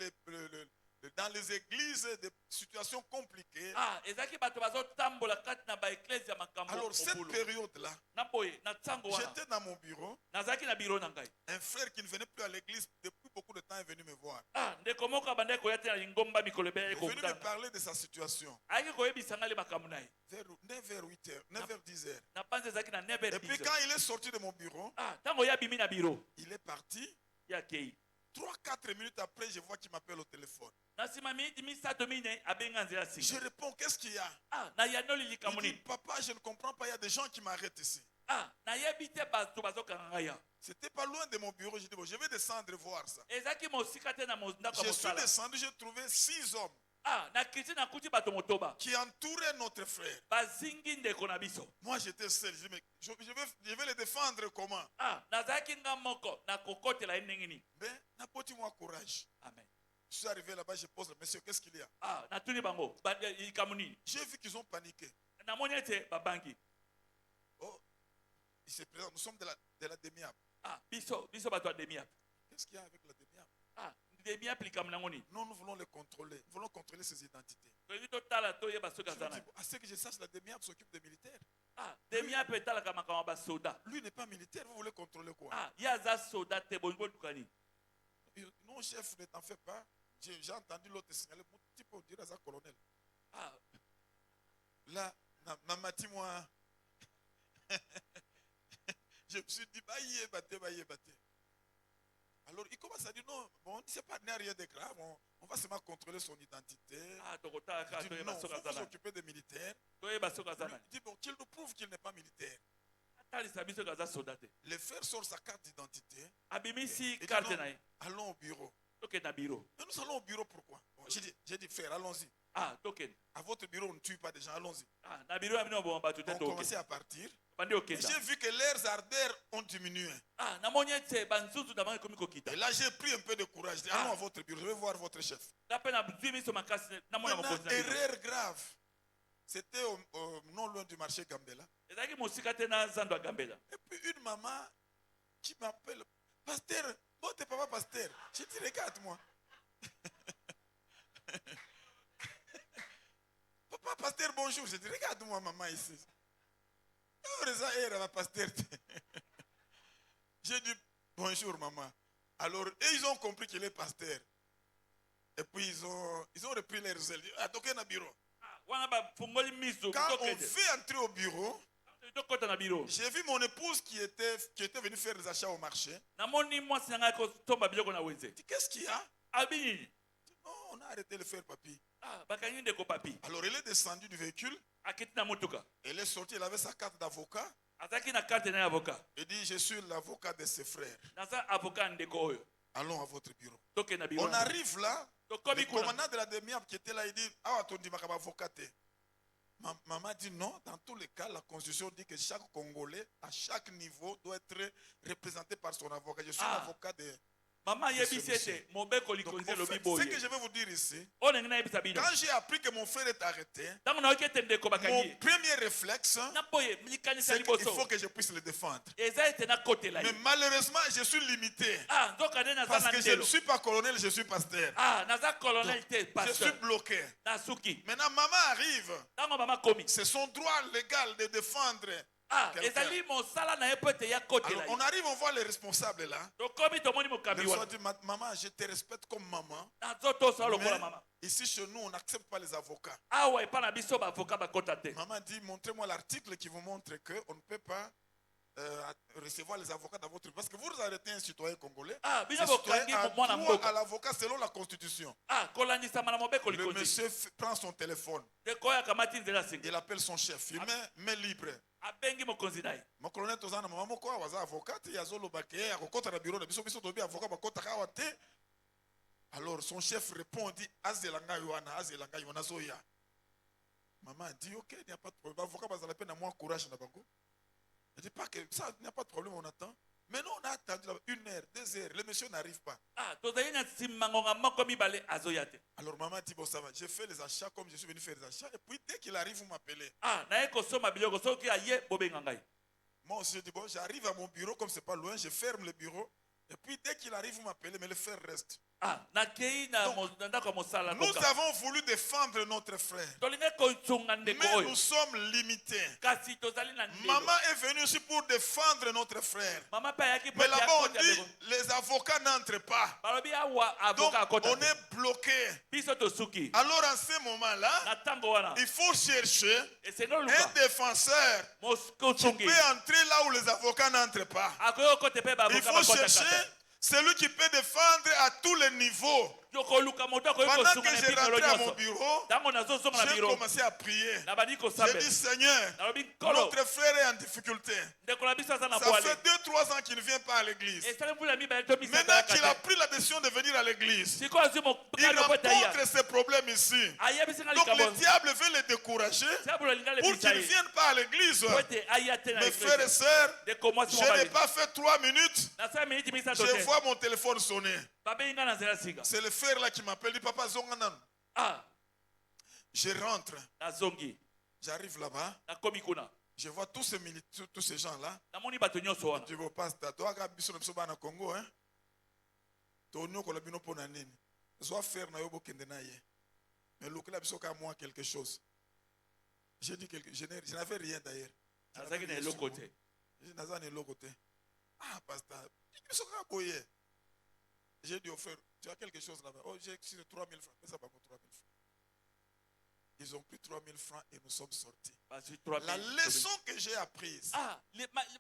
dans les églises des situations compliquées. Ah, ezalaki bato bazotambola kati na baeklesi ya makambo Alors cette mobulu. période-là, Na boye na ntango wana j'étais dans mon bureau, nazalaki na biro na ngai. un frère qui ne venait plus à l'église depuis beaucoup de temps est venu me voir. Ah, ndeko moko abandaki koya te na lingomba mikolo ebele Il est venu me ekokutana. parler de sa situation. Ayaki koyebisa ngai le makambo na ye. Vers 9h, 8h, 9h, 10h. Na panza ezalaki na 9 Et puis quand il est sorti de mon bureau, Ah, ntango ye abimi na biro il est parti. ye akei. 3-4 minutes après, je vois qu'il m'appelle au téléphone. Na nsima miniti misato mine abenga nzela Je singa. réponds, qu'est-ce qu'il y a? Ah, na yanoli likambo Il dit, nini. papa, je ne comprends pas, il y a des gens qui m'arrêtent ici. Ah, nayebi te bato bazokanga ngai ya. C'était pas loin de mon bureau. J'ai dit, bon, je vais descendre voir ça. Ezalaki mosika te na ndako ya Je suis mosala. descendu, j'ai trouvé 6 hommes Ah, na kiti nakuti bato motoba. qui entouraient notre frère. Bazingi ndeko na biso. Moi, j'étais seul. Je dis, mais je vais les défendre comment? Ah, nazalaki nga moko na kokotela ye ndenge nini. Ben, n'apportez-moi courage. Amen. Je suis arrivé là-bas, je pose, monsieur, qu'est-ce qu'il y a? Ah, natuni bango likambo nini. J'ai vu qu'ils ont paniqué. Namoni ete babangi. Oh, il se présente. Nous sommes de la demi-app. Ah, biso bato ya demiap. Qu'est-ce qu'il y a avec la demi-app? Ah, demiap likambo nango nini. Non, nous voulons les contrôler. Nous voulons contrôler ses identités. Toyebi totala toyeba soki Je aza lui na. dis, à ce que je sache, la demi-app s'occupe des militaires. Ah, demiap etalaka makambo ya basoda. Lui n'est pas militaire, vous voulez contrôler quoi? Ah, ye aza soda te bolingo lukani. Non, chef, ne t'en fais pas. J'ai entendu l'autre signaler, mon petit peu, on dirait ça, colonel. Ah, Là, moi. Je me suis dit, bah, y est batté. Alors, il commence à dire, non, bon, c'est pas rien de grave, on va seulement contrôler son identité. ah, tokotalaka Je dis, toyeba non, il soki faut aza na. s'occuper des militaires. Toyeba soki aza Lui, na. il dit, bon, qu'il nous prouve qu'il n'est pas militaire. Atalisa biso soki aza soda te. Le frère sort sa carte d'identité. Abimisi Il dit, karte non, na ye. allons au bureau. Tokende na biro. Mais nous allons au bureau, pourquoi? Bon, j'ai dit, frère, allons-y. Ah, tokende. À votre bureau, on ne tue pas des gens, allons-y. Ah, na biro ya bino bon bato te On commençait tokende. à partir. Bandi Et okenda. j'ai vu que leurs ardeurs ont diminué. Ah, namoni ete banzuzu na bango ekomi kokita. Et là, j'ai pris un peu de courage. J'ai dit, allons à votre bureau, je vais voir votre chef. Na pe na zwi miso makasi namona Maintenant, mokonzi na biro. erreur grave. C'était non loin du marché Gambela. Ezalaki mosika te na zando ya gambela. Et puis une maman qui m'appelle, pasteur, bon, t'es papa pasteur. J'ai dit, regarde-moi. Papa pasteur, bonjour. J'ai dit, regarde-moi, maman, ici. J'ai dit, bonjour, maman. Alors, et ils ont compris qu'il est pasteur. Et puis, ils ont repris leur zèle. Ah, donc, un bureau. Ah, wana bafungoli miso Quand on tokende. fait entrer au bureau, Tokota na biro. j'ai vu mon épouse qui était venue faire des achats au marché. Namoni mwasi na ngai kotomba biloko na wenze. Je dis, qu'est-ce qu'il y a? Abi nini? Non, on a arrêté de le faire, papi. Ah, bakangi ndeko papi. Alors, elle est descendue du véhicule. Akiti na motuka. Elle est sortie, elle avait sa carte d'avocat. azaki na carte na avocat. Il dit, je suis l'avocat de ses frères. Naza avocat ndeko oyo. Allons à votre bureau. Toke na bureau. On arrive là. Donc Le comme kuna. commandant de la demi-heure qui était là, il dit, ah, ton dit, avocat. Maman dit non, dans tous les cas, la constitution dit que chaque Congolais, à chaque niveau, doit être représenté par son avocat. Je suis l'avocat de... Maman yebisi ete mobeko Donc, likonzi mon lobi frère, boye. ce que je vais vous dire ici, Ona ngina yebisa bino. quand j'ai appris que mon frère est arrêté, Tango na okete ndeko mon bakangi. premier réflexe, Na boye likanisa c'est qu'il liboso. faut que je puisse le défendre. Eza ete na kote la. Mais malheureusement, je suis limité. Ah, nzoka nde naza Parce na que je ndelo. ne suis pas colonel, je suis pasteur. Ah, naza colonel te Je suis pasteur. bloqué. Na suki. Maintenant, maman arrive. Tango mama komi. C'est son droit légal de défendre. Ah, quelqu'un. ezali mosala na epete ya kote Alors, la. on arrive, on voit les responsables là. Donc komi tomoni Ils mokambi nous ont wana. dit, maman, je te respecte comme maman. Nazoto sa lokola Mais mama. ici, chez nous, on n'accepte pas les avocats. Awa epa na biso ba avocat ba kota te. Maman dit, montrez-moi l'article qui vous montre qu'on ne peut pas recevoir les avocats dans votre pays. Parce que vous arrêtez un citoyen congolais. Ah, Ce bino citoyen bokangi a mwana droit mboka. à l'avocat selon la constitution. Ah, kolandisa mana mobeko Le likonzi. monsieur prend son téléphone. De koya kamati nzela singa. Il appelle son chef. Il met libre. Abengi mokonzi naye. Mon colonel tozana maman moko aza avocat ya zolo baké akokota na bureau na biso biso tobi avocat bakota kawa te. Alors son chef répond dit azelanga yoana azelanga yona zoya. Maman dit OK, il n'y a pas de problème. Avocat bazala pe na moi courage na bango. Elle dit pas que ça il n'y a pas de problème, on attend. Mais non, on a attendu 1 heure, 2 heures, le monsieur n'arrive pas. Ah, tozali na simangonga moko mibale azoya te. Alors maman dit bon ça va, j'ai fait les achats comme je suis venu faire les achats et puis dès qu'il arrive vous m'appelez. Ah, naye kosoma biloko soki aye bobenga ngai. Moi aussi je dis bon, j'arrive à mon bureau comme c'est pas loin, je ferme le bureau et puis dès qu'il arrive vous m'appelez mais le frère reste. Ah, nakei na ndako mosala Nous koka. avons voulu défendre notre frère, Tolinga kochunga ndeko mais oyo. nous sommes limités. Kasi tozali na ndelo. Maman est venue aussi pour défendre notre frère. Mama pa yaki Mais là-bas on kota dit ndeko. les avocats n'entrent pas. Balobi awa Donc avocat kota. on est bloqué. Biso tosuki. Alors en ce moment-là, Na tango wana. il faut chercher Eseno un luka. défenseur qui Moskochungi. peut entrer là où les avocats n'entrent pas. Akoyo kote pe ba Il avocat faut bakota chercher kata. celui qui peut défendre à tous les niveaux. Yoko luka moto akoyo Pendant kosunga que na j'ai bikolo rentré à mon nyonso. bureau, Tango nazozonga na j'ai biro. commencé à prier. Na badi J'ai kosabe. dit Seigneur, Nalobi kolo. notre frère est en difficulté. Ndeko na biso aza na Ça boale. fait 2-3 ans qu'il ne vient pas à l'église. Esale mbula mibale to bisa Maintenant qu'il a kate. pris la décision de venir à l'église, Siko azu mo il kalo pota ya. rencontre ces problèmes ici. Ayebisi nga Donc le likabo. diable veut le décourager Sabula linga le pour qu'il ne bisaye. vienne pas à l'église. Pote ayate na Mes frères et sœurs, de comment je si n'ai mobali. pas fait 3 minutes. Na 5 minutes misa Je tote. vois mon téléphone sonner. Babe inga na zela siga. C'est le frère là qui m'appelle. Il dit Papa Zonganan. Ah, Je rentre. na zongi. J'arrive là-bas. Na komi kuna. Je vois tous ces gens-là. Na moni bato nyonso wana. Je dis pasteur, toi qui biso na biso bana Congo hein. Tonyo ko la bino pona nini. Zo faire na yobo kende na ye. Mais lokela biso ka moi quelque chose. J'ai dit quelque je n'avais rien d'ailleurs. Azaki na eloko te. Je n'avais rien côté. Ah pasteur, biso ka boye. J'ai dit au frère, tu as quelque chose là-bas. Oh, j'ai 3000 francs. Mais ça pas pour 3000 francs. Ils ont pris 3000 francs et nous sommes sortis. Basi 3 La leçon que j'ai apprise, Ah,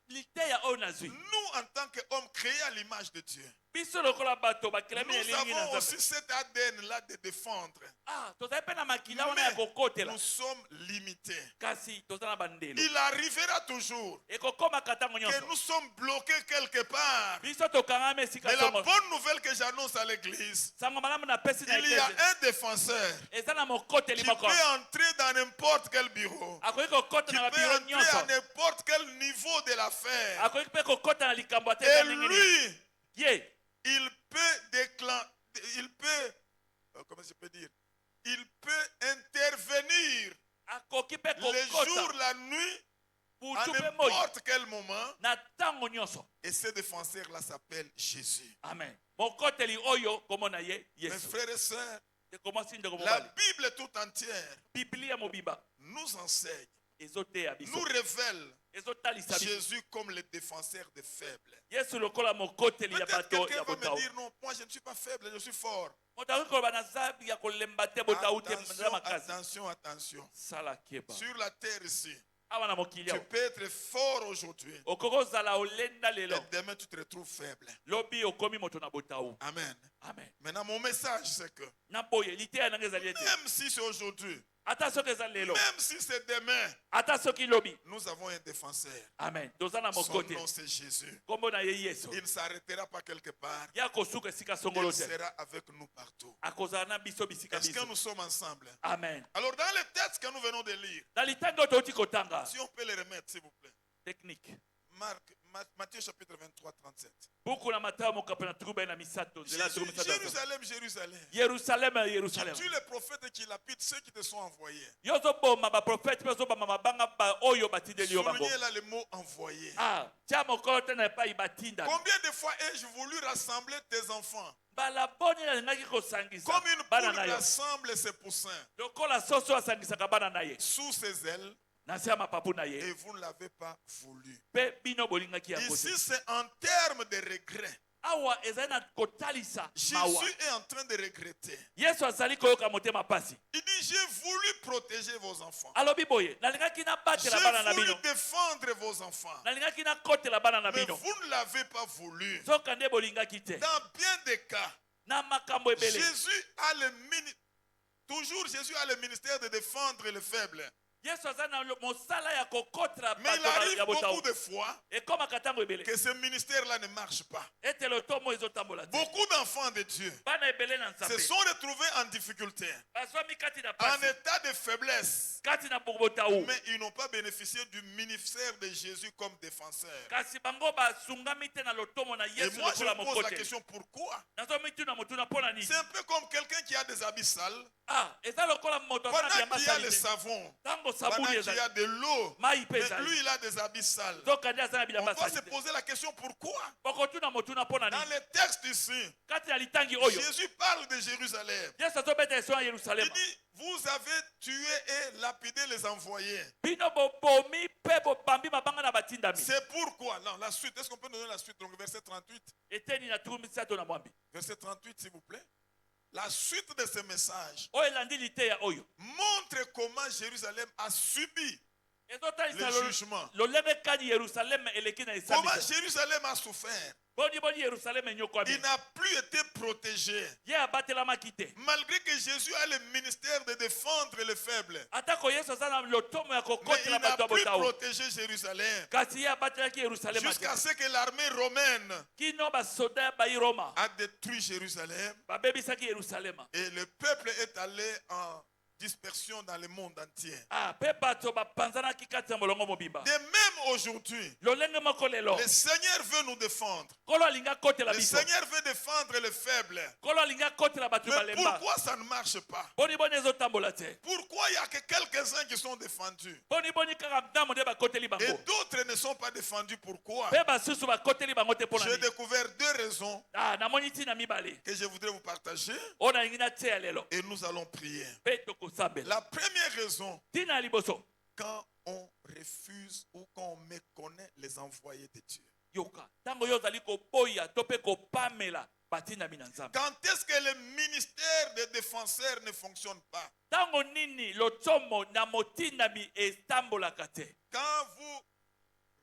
liteya oyo nazwi. nous en tant qu'hommes créés à l'image de Dieu, Biso lokola bato bakelami nous elingi na avons aussi Nzambe. cet ADN-là de défendre. Ah, tozali pe na makila wana ya kokotela. Nous sommes limités. Kasi toza na bandelo. Il arrivera toujours Ekokomaka ntango que nyonso. nous sommes bloqués quelque part. Biso tokangami esika Mais la tongo. bonne nouvelle que j'annonce à l'église, Sango malamu napesi na il y a eglise. un défenseur Eza na mokoteli qui moko. peut entrer dans n'importe quel bureau, Akoki kokota qui na peut babiro entrer à nyonso. n'importe quel niveau de l'affaire. Akoki pe kokota na likambo Et ateka ndenge nini. lui, Ye, il peut, comment je peux dire, il peut intervenir akoki pe le jour, kokota. la nuit, à Butu pe moi. n'importe quel moment. Na ntango nyonso. Et ce défenseur-là s'appelle Jésus. Amen. Mokoteli oyo komona ye Mes Yesu. frères et sœurs, De komosi ndeko la mobali. Bible tout entière Biblia mobiba. nous enseigne, Ezoteya biso. nous révèle Ezotalisa biso. Jésus comme le défenseur des faibles. Yesu lokola mokoteli ya Peut-être bato quelqu'un ya va botao. me dire, non, moi je ne suis pas faible, je suis fort. Moto akoloba na zabi ya kolemba te botao te Attention, na makasi. attention, attention. Sala keba. Sur la terre ici, Awa na mokili tu awa. peux être fort aujourd'hui. Okokozala olenda lelo. Et demain, tu te retrouves faible. Lobi okomi moto na botao. Amen. Amen. Maintenant, mon message, c'est que Na boye liteya nanga ezali ete. même si c'est aujourd'hui, ata soki eza lelo Même si c'est demain, ata soki lobi nous avons un défenseur. amen toza na Son mokote nom, c'est Jésus. kombo na ye yesu Il ne s'arrêtera pas quelque part. ya kosuka esika songolo Il te sera avec nous partout. akozala na biso bisika Est-ce que biso nous sommes ensemble? amen Alors, dans les textes que nous venons de lire, na litanga oyo touti kotanga si on peut les remettre, s'il vous plaît. technique Matthieu chapitre 23, 37. buku na matayo mokape na tuku na misato nzela ya tuku Jésus, misato ya Jérusalem, Jérusalem. yerusalema Qui yerusalema tue les prophètes et qui lapide ceux qui te sont envoyés. yo ozoboma baprofete mpe ozoboma mabanga oyo batindeli yo bango Soulignez là le mot envoyé. tia mokolo te na epai batinda Combien de fois ai-je voulu rassembler tes enfants mbala boni nalingaki kosangisa comme une bana poule na yo rassemble ses poussins lokola soso asangisaka bana na ye sous ses ailes na se ya mapapu na et ye vous ne l'avez pas voulu? mpe bino bolingaki yango te Ici, c'est en termes de regret. awa ezali na kotalisa mawa Jésus est en train de regretter. yesu azali koyoka motema pasi Il dit, j'ai voulu protéger vos enfants. alobi boye nalingaki nabatela bana na J'ai voulu bino défendre vos enfants. nalingaki nakotela bana na Mais bino vous ne l'avez pas voulu. soka nde bolingaki te Dans bien des cas, na makambo ebele Jésus a toujours Jésus a le ministère de défendre les faibles. yesu aza na mosala ya kokotela Mais il bato arrive ya beaucoup botao de fois ekomaka ntango ebele que ce ministère-là ne marche pas. ete lotomo ezotambola te Beaucoup d'enfants de Dieu bana ebele na se nzambe sont retrouvés en difficulté, bazwami kati na en pasi état de faiblesse, kati na botao mais ils n'ont pas bénéficié du ministère de Jésus comme défenseur. kasi bango basungami te na lotomo na Et yesu moi, je lokola me pose la mokote question, pourquoi? nazomituna motuna mpo na nini C'est un peu comme quelqu'un qui a des habits sales. eza lokola moto aza na Pendant bilamba qu'il y a sali le te savon, ntango pendant sabuni qu'il y ezali a de l'eau, mai mpe mais ezali lui, il a des habits sales. soka nde aza na On bilamba doit se sali te poser la question, pourquoi? okotuna motuna mpo na Dans nini les textes ici, kati na litangi oyo Jésus parle de Jérusalem. yesu azobeta eso ya Il yerusalema dit, vous avez tué et lapidé les envoyés. bino bobomi mpe bobambi mabanga na batindami C'est pourquoi, non, la suite, est-ce qu'on peut nous donner la suite? Donc, verset 38. eteni na tuku misato na mwambi Verset 38, s'il vous plaît. La suite de ce message oyo elandi liteya oyo montre comment Jérusalem a subi ezotalisa le jugement. lolenge kani yerusalema eleki na Comment esambisa Jérusalem a souffert. boni yerusalema enyokwami Il n'a plus été protégé. ye abatelamaki te Malgré que Jésus a le ministère de défendre les faibles. atako yesu aza na lotomo ya Mais il kokotela n'a bato ya plus botao protégé Jérusalem. kasi ye abatelaki yerusalema te Jusqu'à ce que l'armée romaine kino basoda ya bai roma a détruit Jérusalem. babebisaki yerusalema Et le peuple est allé en dispersion dans le monde entier. mpe bato bapanzanaki kati ya molongo mobimba De même aujourd'hui, lolenge moko lelo le Seigneur veut nous défendre. kolo alingi akotela Le biso Seigneur veut défendre les faibles. kolo alingi akotela bato Mais balemba pourquoi ça ne marche pas? boni ezotambola te Pourquoi il n'y a que quelques-uns qui sont défendus boni kaka ndambo nde bakoteli et bango d'autres ne sont pas défendus? Pourquoi? mpe basusu bakoteli bango te mpo na J'ai nini découvert deux raisons namoni ntina mibale que je voudrais vous partager oyo nalingi nateya lelo et nous allons prier. mpe tokosambela La première raison, ntina ya liboso quand on refuse ou quand on méconnaît les envoyés de Dieu. yoka ntango yo ozali koboya to mpe kopamela batindami na nzambe Quand est-ce que le ministère des défenseurs ne fonctionne pas? ntango nini lotomo na motindami etambolaka te Quand vous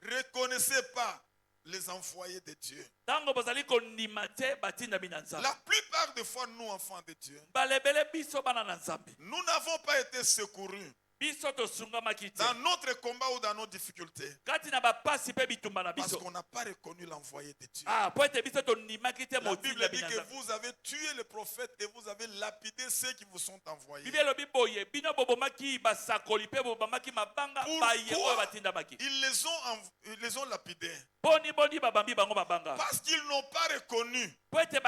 ne reconnaissez pas les envoyés de Dieu. ntango bozali kondima te batindami na nzambe La plupart des fois, nous, enfants de Dieu, balebele biso bana na nzambe nous n'avons pas été secourus biso tosungamaki te dans notre combat ou dans nos difficultés kati na bapasi mpe bitumba na parce biso qu'on n'a pas reconnu l'envoyé de Dieu. po ete biso tondimaki te La Bible motindami dit na que nzambe vous avez tué les prophètes et vous avez lapidé ceux qui vous sont envoyés. bible elobi boye bino bobomaki basakoli mpe bobomaki mabanga baye oyo batindamaki Ils les ont lapidés boni babambi bango mabanga parce qu'ils n'ont pas reconnu po ete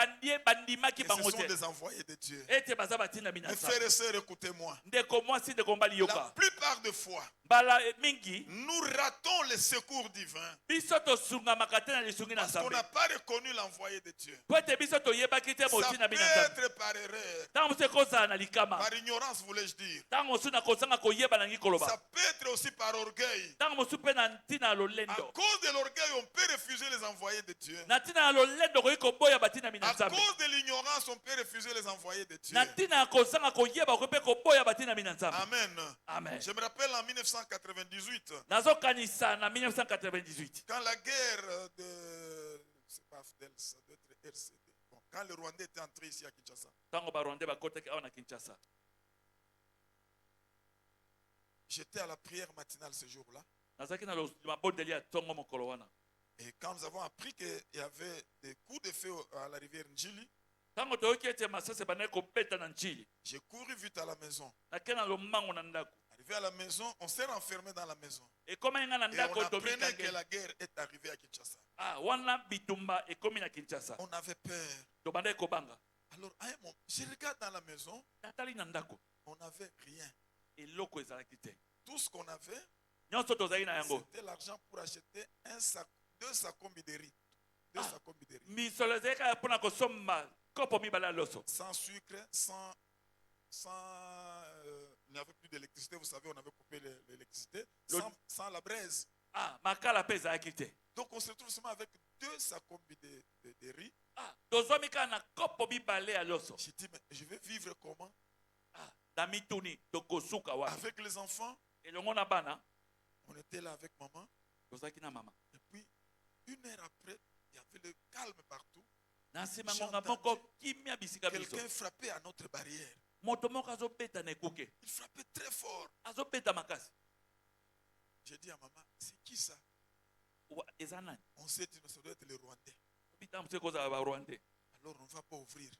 bandimaki que ce bango sont te des envoyés de Dieu. ete baza batindami na Mes nzambe frères et sœurs, écoutez-moi. ndeko mwasi ndeko mobali La yoka plupart des fois, mbala mingi nous ratons les secours divins biso tosungamaka te na lisungi na parce qu'on nzambe n'a pas reconnu l'envoyé de Dieu. po ete biso toyebaki te Ça peut motindami na nzambe être par erreur, ntango mosu ekozala na likama par ignorance, voulais-je dire. ntango mosu na kozanga koyeba nangi koloba Ça peut être aussi par orgueil. ntango mosu mpe na ntina ya À lolendo cause de l'orgueil, on peut refuser les envoyés de Dieu. na ntina ya lolendo koki koboya batindami na À nzambe cause de l'ignorance, on peut refuser les envoyés de Dieu. na ntina ya kozanga koyeba koki mpe koboya batindami na nzambe Amen. amen Je me rappelle en 1998, nazokanisa na 1998 quand la guerre de... C'est pas Fidel, ça doit être RCD. Bon, quand le Rwandais était entré ici à Kinshasa, ntango barwandais bakotaki awa na kinshasa 1998 J'étais à la prière matinale ce jour-là. nazalaki na mabondeli ya ntongo mokolo wana. Et quand nous avons appris qu'il y avait des coups de feu à la rivière Njili, Ntango toyoki ete masese bandaki kobeta na njili, j'ai couru vite à la maison. nakei na lombango na ndako. Arrivé à la maison, on s'est renfermé dans la maison. Ekomaki nga na Et on ndako apprenait que tomikangeli. la guerre est arrivée à Kinshasa. Ah, wana bitumba ekomi na Kinshasa. On avait peur. Tobandaki kobanga. Alors, à un moment, je regarde dans la maison, Natali na ndako. on n'avait rien. Eloko ezalaki te. Tout ce qu'on avait, Nyonso tozali na yango. c'était l'argent pour acheter un sac, 2 sacombi de riz. 2 sacombi de riz. Misolo ezalaki kaka mpona kosomba kopo mibale ya loso. Sans sucre, il n'y avait plus d'électricité, vous savez, on avait coupé l'électricité, sans la braise. Ah, makala mpe ezalaki te. Donc on se retrouve seulement avec 2 sacombi de riz. Ah, tozwami kaka na kopo mibale ya loso. J'ai dit, mais je vais vivre comment? Ah, na mituni tokosuka wapi? Avec les enfants, Elongo na bana on était là avec maman. tozalaki na mama. Et puis, 1 heure après, il y avait le calme partout. Na nsima ngonga moko kimia bisika biso. Quelqu'un frappait à notre barrière. Moto moko azobeta na ekuke. Il frappait très fort. Azobeta makasi. J'ai dit à maman, c'est qui ça? Eza nani? On s'est dit, ça doit être les Rwandais. Bita mse kozala ba Rwandais. Alors on ne va pas ouvrir.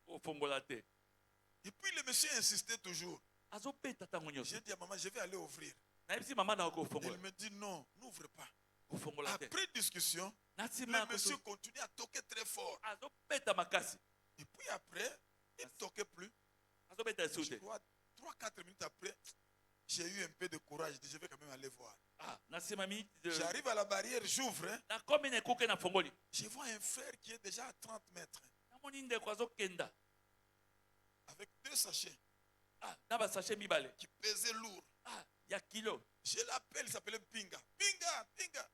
Ofongola te. Et puis le monsieur insistait toujours. Azobeta tango nyonso. J'ai dit à maman, je vais aller ouvrir. Nayebisi mama na kofongola. Il me dit non, n'ouvre pas. Ofongola te. Après discussion, Na nsima le monsieur continue à toquer très fort. azobeta makasi. Et puis après, il ne toquait plus. Azobeta Je esu te. crois 3-4 minutes après, j'ai eu un peu de courage. Je dis, je vais quand même aller voir. Ah, na nsima minute de J'arrive à la barrière, j'ouvre. Hein. na komi na ekuke na fongoli. Je vois un frère qui est déjà à 30 mètres. Namoni ndeko azokenda. Avec 2 sachets Ah, na basashe mibale. qui pesaient lourd. Ah, ya kilo. Je l'appelle, il s'appelait Pinga. Pinga, Pinga.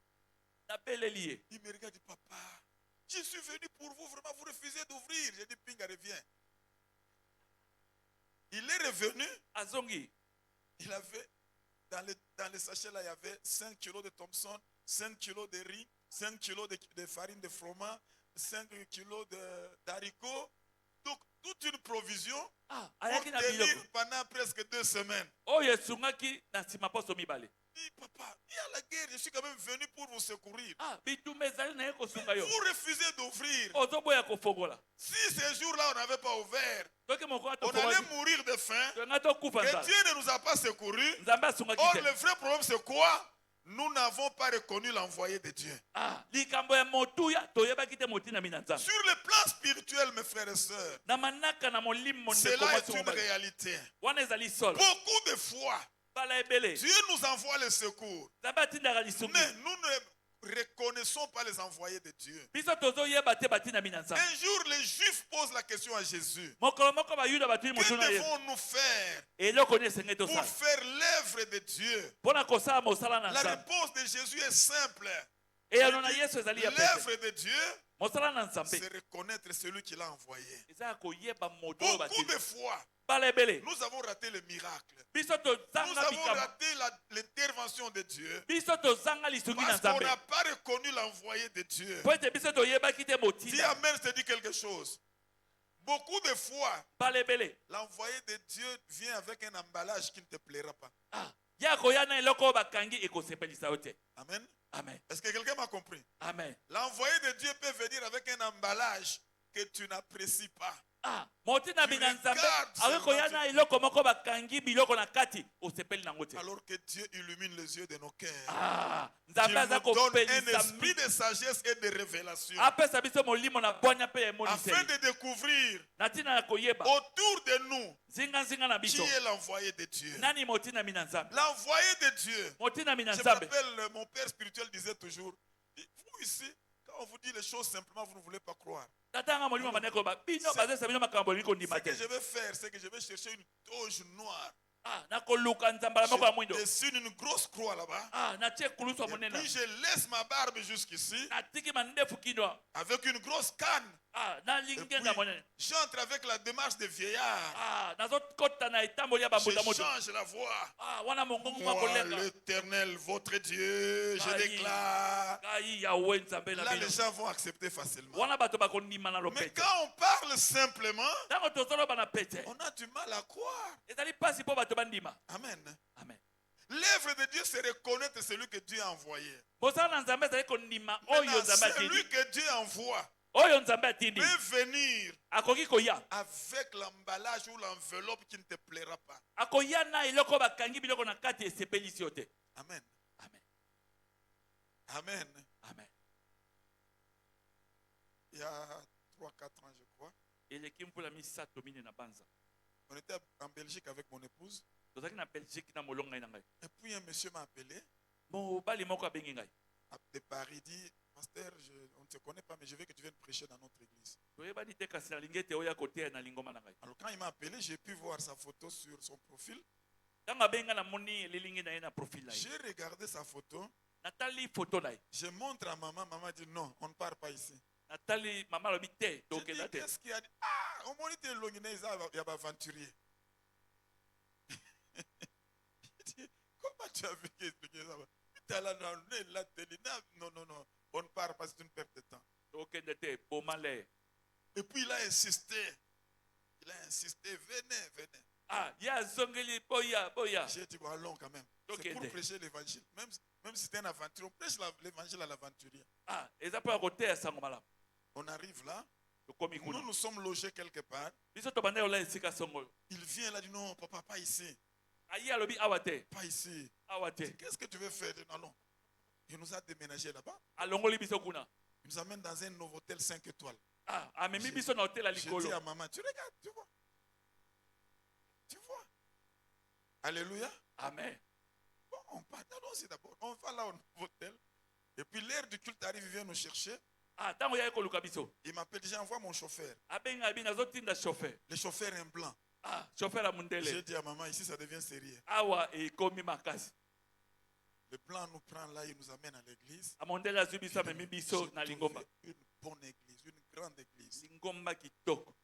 Napeleli ye. Il me regarde, dit, papa, je suis venu pour vous, vraiment, vous refusez d'ouvrir. J'ai dit, Pinga, reviens. Il est revenu, Azongi. il avait, dans les sachets là, il y avait 5 kilos de Thompson, 5 kilos de riz, 5 kilos de farine de froment, 5 kilos d'haricots. Donc, toute une provision Ah, pour ayaki na tenir biloko. pendant presque 2 semaines. Oyo esungaki na nsima poso mibale. Il dit, papa, il y a la guerre, je suis quand même venu pour vous secourir. Ah, bitumba ezali na ye kosunga yo. Vous refusez d'ouvrir. Ozoboya kofongola. Si ces jours-là, on n'avait pas ouvert, Toki moko on atofongoli. allait mourir de faim. Tonga tokufa Que nzala. Dieu ne nous a pas secourus. Nzambe asungaki Or, te. le vrai problème, c'est quoi? Nous n'avons pas reconnu l'envoyé de Dieu. Ah, likambo ya motuya toyebaki te motinami na Nzambe. Sur le plan spirituel, mes frères et sœurs, Na manaka na molimo ndeko cela mwasi est une mobali. réalité. Wana ezali solo. Beaucoup de fois, Bala ebele. Dieu nous envoie le secours. Nzambe atindaka lisungi. Mais nous ne reconnaissons pas les envoyés de Dieu. Biso tozoyeba te batinami na Nzambe. Un jour, les Juifs posent la question à Jésus. Mokolo moko bayuda batuni Que motu na ye. devons-nous faire Eloko ni esengeli pour tosala. faire l'œuvre de Dieu? Mpona kosala mosala na La Nzambe. réponse de Jésus est simple. Eyano na Yesu ezali ya pete. L'œuvre de Dieu, Mosala na Nzambe. c'est reconnaître celui qui l'a envoyé. Eza ya koyeba moto oyo Beaucoup batini. de fois, Bala ebele. nous avons raté le miracle. Biso Nous tozanga avons bikambo. raté l'intervention de Dieu Biso tozanga lisungi na parce qu'on Nzambe. n'a pas reconnu l'envoyé de Dieu. Po ete biso toyebaki te Dis motina. Amen, je te dis quelque chose. Beaucoup de fois, Bala ebele. l'envoyé de Dieu vient avec un emballage qui ne te plaira pas. Ah, ya koya na eloko oyo bakangi ekosepelisa yo te. Amen. Amen. Est-ce que quelqu'un m'a compris? Amen. L'envoyé de Dieu peut venir avec un emballage que tu n'apprécies pas. Ah, motina Tu bina Nzambe regardes akoki koya na eloko moko bakangi biloko na kati osepeli nango te. Alors que Dieu illumine les yeux de nos cœurs. Ah, Qu'il Nzambe aza nous donne un kopelisa esprit de sagesse et de révélation apesa biso molimo na bwanya mpe ya afin emoniseli de découvrir na ntina ya koyeba autour de nous zingazinga na qui biso est l'envoyé de Dieu. nani motinami na Nzambe. L'envoyé de Dieu. Motinami na Je me Nzambe. rappelle, mon père spirituel disait toujours, vous ici, quand on vous dit les choses simplement, vous ne voulez pas croire. Tatanga molimo bane koba bino bazesa bino makambo ni kondima Ce que te. je vais faire, c'est que je vais chercher une toge noire. Ah, nakoluka nzambala moko ya Je mwindo. dessine une grosse croix là-bas. Ah, natie kulusu ya Et monene. puis je laisse ma barbe jusqu'ici Natiki mandefu kinwa. avec une grosse canne. Ah, na Et puis lingenda monene. j'entre avec la démarche de vieillard. Ah, nazokota na etamboli ya Je bambuta moto. change la voix. Ah, wana mongongo Moi, makolenga. l'Éternel, votre Dieu, je Aïe. déclare. Kai ya we nzambe na Là, bino. les gens vont accepter facilement. Wana bato bakondima na Mais lopete. quand on parle simplement, Tango tozoloba na pete. on a du mal à croire. Ezali pasi po bato bandima. Amen. Amen. L'œuvre de Dieu, c'est reconnaître celui que Dieu a envoyé. Mosala na Nzambe ezali kondima Maintenant, oyo Nzambe atindi. celui que Dieu envoie Oyo Nzambe atindi. peut venir Akoki koya. avec l'emballage ou l'enveloppe qui ne te plaira pas. Akoya na eloko bakangi biloko na kati esepelisi yo te. Amen. Amen. Amen. Amen. Il y a 3-4 ans, je crois, Eleki mpula misato mine na banza. on était en Belgique avec mon épouse. Tozaki na Belgique na molonga na ngai. Et puis un monsieur m'a appelé Mobali moko abengi ngai. de Paris. Il dit, pasteur, on ne se connaît pas, mais je veux que tu viennes prêcher dans notre église. Toyebani te kasi na lingete oya koteya na lingoma na ngai. Alors quand il m'a appelé, j'ai pu voir sa photo sur son profil. Tanga benga na moni elilingi na ye na profil na ye. J'ai regardé sa photo. Natali photo na ye. Je montre à maman. Maman dit non, on ne part pas ici. Natali mama lobi te Je dis, tokenda te. qu'est-ce qu'il y a dit? Ah, on m'a dit, il y a aventurier. Il dit, comment tu as vu qu'expliquer ça? Non, non, non, on ne part pas, c'est une perte de temps. Tokenda te bomale. Et puis il a insisté. Venez, venez. Ah, ya zongeli boya boya. J'ai dit, bon, allons quand même. Ok, C'est pour ok. prêcher l'évangile. Même si c'est une aventure, on prêche l'évangile à l'aventurier. Ah, eza pa koteya sango malamu. On arrive là, Tokomi kuna. nous sommes logés quelque part. Biso tobanda ola esika songolo. Il vient là, dit non, papa, pas ici. Ayi alobi awa te. Pas ici. Awa te. Qu'est-ce que tu veux faire? Non, non. Il nous a déménagé là-bas. Alongoli biso kuna. Il nous amène dans un nouveau hôtel 5 étoiles. Ah, amemi biso na hotel J'ai alikolo. dit à maman, tu regardes, tu vois. Tu vois. Alléluia. Amen. Bon, on part. Allons-y d'abord. On va là au nouveau hôtel. Et puis l'heure du culte arrive, il vient nous chercher. Ah, tango ya koluka biso. Il m'appelle, déjà envoie mon chauffeur. Abenga bina zotinda chauffeur. Le chauffeur est un blanc. Ah, chauffeur a J'ai mundele. dit à maman, ici ça devient sérieux. Awa e komi makasi. Le blanc nous prend là, il nous amène à l'église. Amondele azwi biso amemi biso J'ai na trouvé lingomba. une bonne église, une grande église. Lingomba kitoko.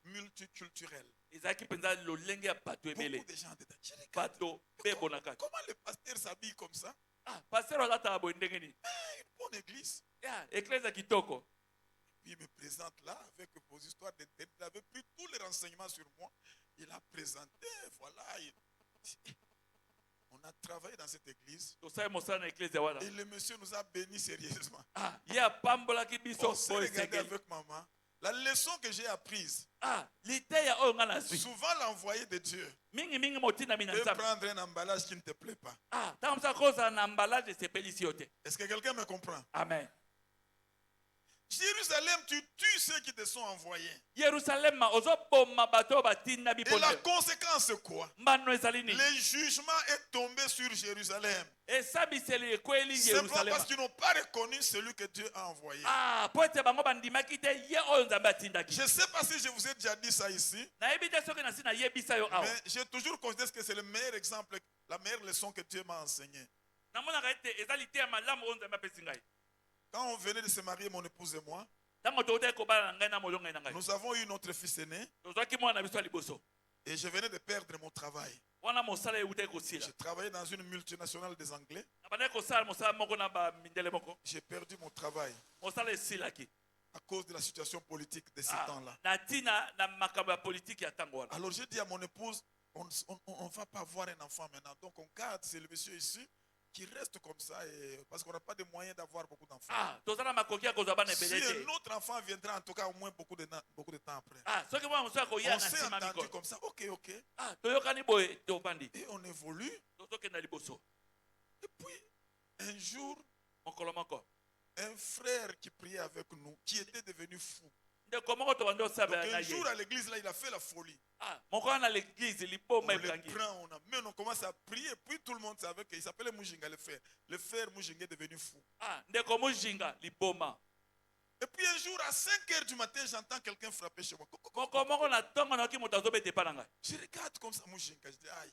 Multiculturelle. Ezaki penza lolenge ya bato ebele. Beaucoup de gens dedans. J'ai dit, regarde, Bato bebo na kati. comment le pasteur s'habille comme ça? Ah, pasteur alata boye ndenge nini? Une bonne église. Ya, église ya kitoko. Puis il me présente là avec vos histoires d'internet. Il avait pris tous les renseignements sur moi. Il a présenté, voilà. On a travaillé dans cette église. Tosali mosala na église ya wana. Et le monsieur nous a bénis sérieusement. Ah, ye apambolaki biso On s'est boye regardé sekeli. avec maman. La leçon que j'ai apprise, Ah, liteya oyo nga nazwi. souvent l'envoyé de Dieu Mingi mingi motina mina peut nzambe. prendre un emballage qui ne te plaît pas. Ah, tango mosa kozala na emballage esepelisi yo te. Est-ce que quelqu'un me comprend? Amen. Jérusalem, tu tues ceux qui te sont envoyés. Yerusalema ozoboma bato oyo batinda Et la biponde. conséquence, c'est quoi? Mbano ezali nini? Le jugement est tombé sur Jérusalem. Esabiseli ekweli Simplement Yerusalema. parce qu'ils n'ont pas reconnu celui que Dieu a envoyé. Ah, po ete bango bandimaki te ye oyo nzambe atindaki. Je ne sais pas si je vous ai déjà dit ça ici, nayebi te soki nasi nayebisa yo awa. mais j'ai toujours considéré que c'est le meilleur exemple, la meilleure leçon que Dieu m'a enseignée. namonaka ete eza liteya malamu oyo nzambe apesi ngai. Quand on venait de se marier, mon épouse et moi, ntango toutaki kobala na ngai na molongai na ngai nous avons eu notre fils aîné tozwaki mwana na biso ya liboso et je venais de perdre mon travail. wana mosala eutaki kosila J'ai travaillé dans une multinationale des Anglais. nabandaki kosala mosala moko na bamindele moko J'ai perdu mon travail mosala esilaki à cause de la situation politique de ces Ah, temps-là. na ntina na makambo ya politiki ya ntango wana. Alors j'ai dit à mon épouse, on ne va pas avoir un enfant maintenant. Donc on garde, c'est le monsieur ici qui reste comme ça et, parce qu'on n'a pas de moyens d'avoir beaucoup d'enfants. Ah, toza na makoki ya kozwa bana Si ebele un te. autre enfant viendra, en tout cas au moins beaucoup de temps après. Ah, soki mwana mosusu akoya On na s'est nsima entendu mikolo. comme ça, ok, ok. Ah, toyokani boye tobandi Et on évolue. tozokenda liboso Et puis, un jour, mokolo moko un frère qui priait avec nous, qui était devenu fou. ndeko moko tobandi Donc osabela na un ye. jour à l'église, là, il a fait la folie. Ah, moko wana na l'église On liboma le ekangi. prend, on amène, on commence à prier. Puis tout le monde savait qu'il s'appelait Mujinga, le frère. Le frère Mujinga est devenu fou. Ah, ndeko mujinga liboma. Et puis un jour, à 5 heures du matin, j'entends quelqu'un frapper chez moi. Moko moko na ntongo nayoki moto azobeta epai na ngai. Je regarde comme ça Mujinga. Je dis, aïe.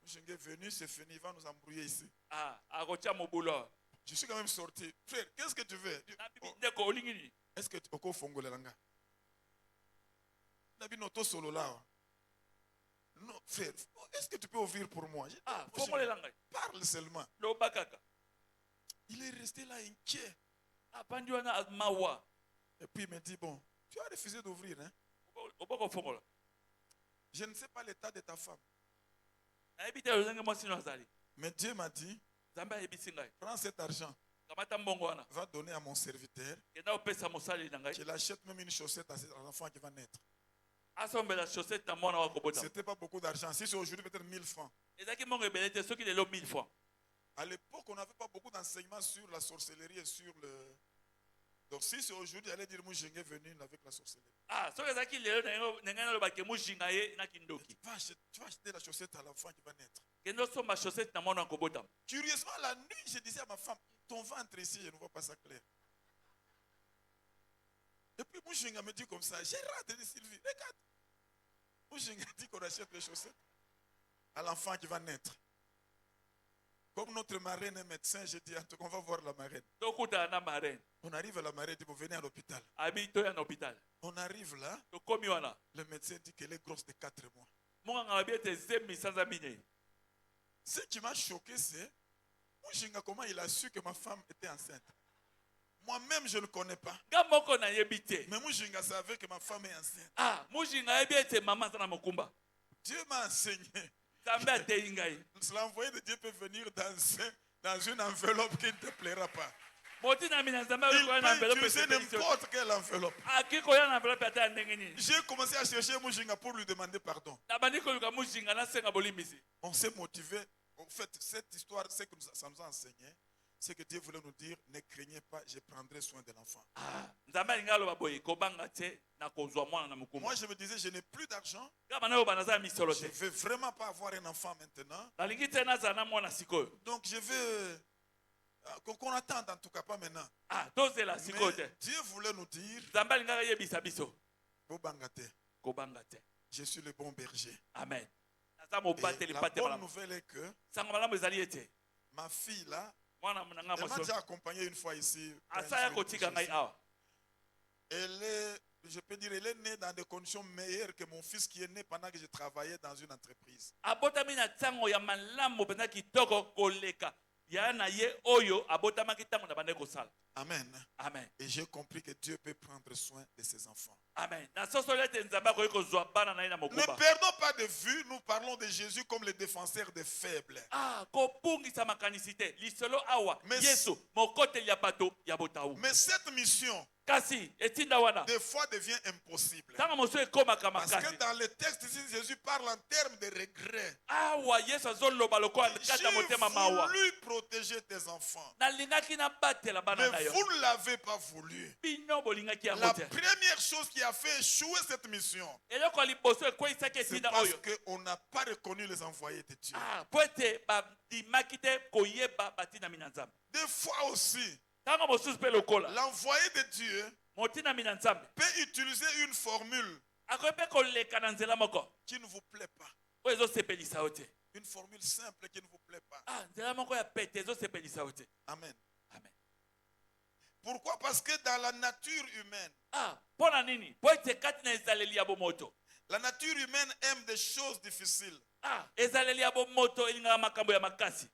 Mujinga est venu, c'est fini, il va nous embrouiller ici. Ah, akotia mobulo. Je suis quand même sorti. Frère, qu'est-ce que tu veux? Na bibi Oh, ndeko olingi nini? est-ce que tu oko fongole langa? Nabi noto solo là. Non, frère, est-ce que tu peux ouvrir pour moi? J'ai dit, Ah, Mujinga, fongolela ngai. parle seulement. Loba kaka. Il est resté là inquiet. Apandi wana mawa. Et puis il me dit, bon, tu as refusé d'ouvrir, hein? Oboko fongola. Je ne sais pas l'état de ta femme. nayebi te lolenge mwasi no azali. Mais Dieu m'a dit, Nzambe ayebisi ngai. prends cet argent, Kamata mbongo wana. va donner à mon serviteur, Kenda opesa mosali na ngai. qu'il achète même une chaussette à cet enfant qui va naître. Asombela chaussette na mwana wa kobota. C'était pas beaucoup d'argent. Si c'est aujourd'hui, peut-être 1000 francs. Ezaki mbongo ebele te soki lelo 1000 francs. À l'époque, on n'avait pas beaucoup d'enseignements sur la sorcellerie et sur le... Donc si c'est aujourd'hui, allez dire, moi, je suis venu avec la sorcellerie. Ah, soki ezaki lelo na ngai nalobaki mujinga ye na kindoki. Tu vas acheter la chaussette à l'enfant qui va naître. Kenda osomba chaussette na mwana wa kobota. Curieusement, la nuit, je disais à ma femme, ton ventre ici, je ne vois pas ça clair. Et puis Mouchinga me dit comme ça, j'ai raté de Sylvie, regarde. Mouchinga dit qu'on achète les chaussettes à l'enfant qui va naître. Comme notre marraine est médecin, j'ai dit, en tout cas, on va voir la marraine. Tokuta na marraine. On arrive à la marraine, il dit, vous venez à l'hôpital. Abi to ya na hôpital. On arrive là, Tokomi wana. le médecin dit qu'elle est grosse de 4 mois. Munga ngabi ete zemi sanza mine. Ce qui m'a choqué, c'est Mouchinga, comment il a su que ma femme était enceinte. Moi-même, je ne connais pas. Gamoko na yebite. Mais Mouchinga savait que ma femme est enceinte. Ah, mujinga yebi ete mama sana mokumba. Dieu m'a enseigné. Nzambe atei ngai. L'envoyé de Dieu peut venir dans une enveloppe qui ne te plaira pas. Moti na mina nzambe Il ko na peut enveloppe utiliser n'importe quelle enveloppe. Aki ko ya na enveloppe ata ndenge nini. J'ai commencé à chercher Mouchinga pour lui demander pardon. Na bandi ko luka mujinga na senga bolimbisi. On s'est motivé. En fait, cette histoire, ce que ça nous a enseigné, c'est que Dieu voulait nous dire, ne craignez pas, je prendrai soin de l'enfant. Ah, nzambe alinga loba boye ko banga te na kozwa mwana na mokumba. Moi, je me disais, je n'ai plus d'argent. Kama na yo banaza misolo Je te. ne veux vraiment pas avoir un enfant maintenant. Nalingi te na zana mwana sikoyo. Donc, je veux qu'on attende en tout cas, pas maintenant. Ah, tozela sikoyo te. Mais Dieu voulait nous dire, Nzambe alinga yebisa biso. Bobangate, Ko banga te. je suis le bon berger. Amen. Naza mo Et bateli la pate bonne bala. nouvelle est que Sanga malamu ezali ete. ma fille là, Mwana munanga elle m'a moso. déjà accompagné une fois ici. Asaya kotika ngai awa. Elle est, je peux dire, elle est née dans des conditions meilleures que mon fils qui est né pendant que je travaillais dans une entreprise. Abotami na tango ya malamu penza kitoko koleka. Ya na ye oyo abotama kitango na bande kosala. Amen. Amen. Et j'ai compris que Dieu peut prendre soin de ses enfants. Amen. Na sosole te nzamba ko kozwa bana na ye na Ne mokuba. perdons pas de vue, nous parlons de Jésus comme le défenseur des faibles. Ah, kopungisa makanisi te. Lisolo awa. Mais- Yesu mokoteli ya bato ya botawu. Mais cette mission, Kasi etinda wana. des fois, devient impossible. Tanga moso ekomaka Parce que makasi. dans le texte ici, Jésus parle en termes de regret. Awa Yesu azoloba lokola J'ai kata motema mawa. voulu protéger tes enfants. Nalingaki na batela bana na Mais yo. vous ne l'avez pas voulu. Bino bolingaki ya La mote. première chose qui a fait échouer cette mission, Eloko ya liboso ekweisaki c'est etinda parce oyo. qu'on n'a pas reconnu les envoyés de Dieu. Ah, po ete bandimaki te koyeba batinami na nzambe. Des fois aussi, Ntango mosusu mpe lokola l'envoyé de Dieu motinami na nzambe peut utiliser une formule akoki mpe koleka na nzela moko qui ne vous plaît pas. oyo ezosepelisa yo te. Une formule simple qui ne vous plaît pas. Ah, nzela moko ya pete ezosepelisa yo te. Amen. Amen. Pourquoi? Parce que dans la nature humaine, Ah, mpo na nini? Po ete kati na ezaleli ya bomoto. la nature humaine aime des choses difficiles. Ah, ezaleli ya bomoto elingaka makambo ya makasi.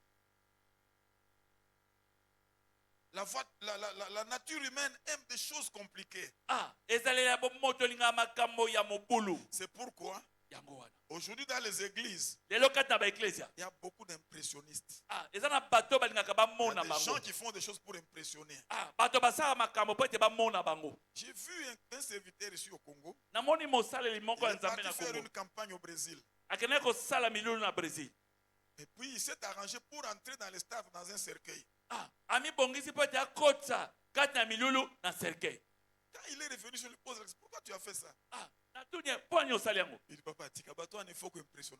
La nature humaine aime des choses compliquées. Ah, ezaleli ya bomoto elingaka makambo ya mobulu. C'est pourquoi, Yango wana. aujourd'hui dans les églises, Lelo kati na baeklesia. il y a beaucoup d'impressionnistes. Ah, eza na bato balingaka Il y a bamona des bango. gens qui font des choses pour impressionner. Ah, bato basala makambo po ete bamona bango. J'ai vu un serviteur ici au Congo. Namoni mosaleli moko Il ya est nzambe parti na faire Kongo. une campagne au Brésil. Akendeki kosala milulu na Brésil. Et puis il s'est arrangé pour entrer dans les stades dans un cercueil. Ah, amibongisi po ete akota kati na milulu na cercueil. Quand il est revenu, je lui pose la question, pourquoi tu as fait ça? Ah, natuni mpo ani osali yango. Il dit, papa, Tikabato, il faut que impressionne.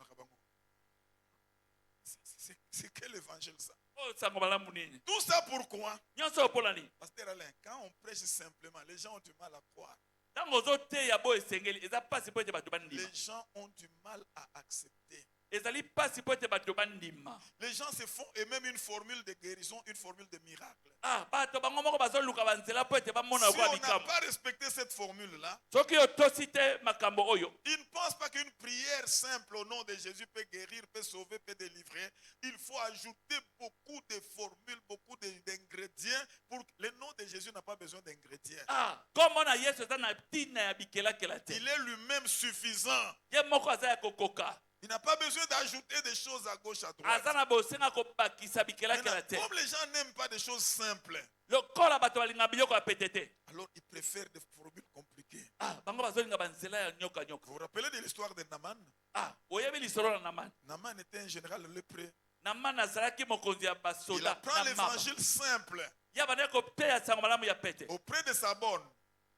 C'est quel évangile ça? Oyo sango malamu nini? Tout ça pourquoi? Nyonso mpo na nini? Pasteur Alain, quand on prêche simplement, les gens ont du mal à croire. Ntango ozoteya boyo esengeli eza mpasi po ete bato bandima. Les gens ont du mal à accepter. Ezali mpasi po ete bato bandima. Les gens se font eux-mêmes une formule de guérison, une formule de miracle. Ah, bato bango moko bazoluka banzela po ete bamona Si kwa on n'a bikambo. pas respecté cette formule-là, Soki otosi te makambo oyo, ils ne pensent pas qu'une prière simple au nom de Jésus peut guérir, peut sauver, peut délivrer. Il faut ajouter beaucoup de formules, beaucoup d'ingrédients. Le nom de Jésus n'a pas besoin d'ingrédients. ah, kombo na Yesu eza na ntina ya bikelakela te. Il est lui-même suffisant. Ye moko aza ya kokoka. Il Il n'a pas besoin d'ajouter des choses à gauche, à droite. aza na bosenga kobakisa bikelakela Maintenant, te comme les gens n'aiment pas des choses simples, lokola bato balinga biloko ya pete te alors ils préfèrent des formules compliquées. bango bazolinga banzela ya nyoka-nyoka Vous vous rappelez de l'histoire de Naaman? oyebi lisolo na Naman. Naaman était un général lépreux. Naman azalaki mokonzi ya Il basoda apprend na mama l'évangile simple ya bandeki koteya sango malamu ya pete auprès de sa bonne.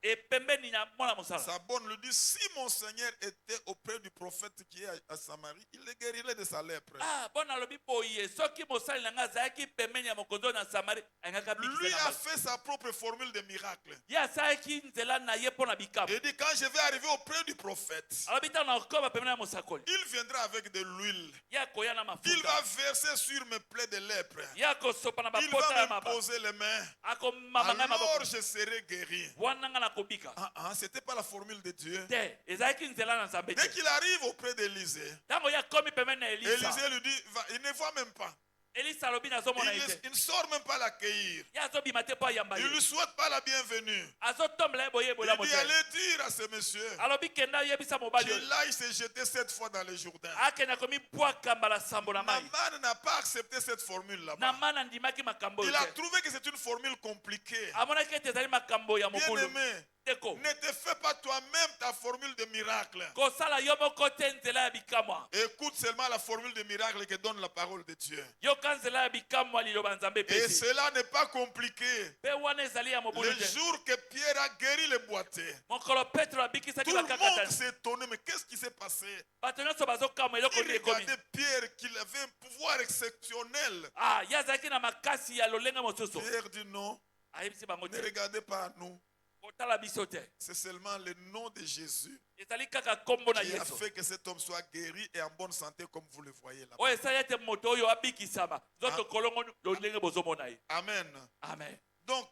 epembeni ya mwana mosala Sa bonne lui dit, si mon Seigneur était auprès du prophète qui est à Samarie, il le guérirait de sa lèpre. bona alobi boye soki mosali na ngai azalaki pembeni ya mokonzi oyo na samari ayangaka Lui a fait sa propre formule de miracle. ye asalaki nzela na ye mpo na bikabo Il dit, quand je vais arriver auprès du prophète, alobi ntango na okoma pembeni ya mosakoli il viendra avec de l'huile. ye akoya na Il mafuta va verser sur mes plaies de lèpre. ye akosopa na Il bapota ya va maba m'imposer les mains. akomama ngai maboko Alors je serai guéri. wana ngai nakobika C'était pas la formule de Dieu. te ezalaki nzela na nzambe Dès te qu'il arrive auprès d'Élisée, ntango ye akomi pembeni na elisa Élisée lui dit, il ne voit même pas. elisa alobi nazomona ye te Il ne sort même pas l'accueillir. ye azobima te mpo ayamba Il ne ye lui souhaite pas la bienvenue. azotombola ye boye Il ebola dit, motema allez dire à ce monsieur alobi kenda yebisa mobali oyo qu'il aille se jeter 7 fois dans le Jourdain. akende komibwaka mbala sambo na mai Naaman n'a pas accepté cette formule là-bas. namana andimaki makambo oyo Il a te trouvé que c'est une formule compliquée. amonaki ete ezali makambo ya Bien mokulu aimé, teko ne te fais pas toi-même ta formule de miracle. kosala yo moko te nzela ya bikamwa Écoute seulement la formule de miracle que donne la parole de Dieu. yoka nzela ya bikamwa liloba nzambe Et epesi cela n'est pas compliqué. mpe wana ezali ya mobulu Le te jour que Pierre a guéri les boiteux, mokolo petro abikisaki tout le monde bakakatani s'est étonné. Mais qu'est-ce qui s'est passé? bato nyonso bazokamwa eloko Il nini ekomi regardait Pierre qu'il avait un pouvoir exceptionnel. ye azalaki na makasi ya lolenge mosusu Pierre dit non, ayebisi bango ne te regardez pas à nous. kotala biso te C'est seulement le nom de Jésus ezali kaka kombo na qui a yesu fait que cet homme soit guéri et en bonne santé comme vous le voyez là. oyo esali ete moto oyo abikisama nzoto kolongo lolenge bozomona ye Amen. amen Donc,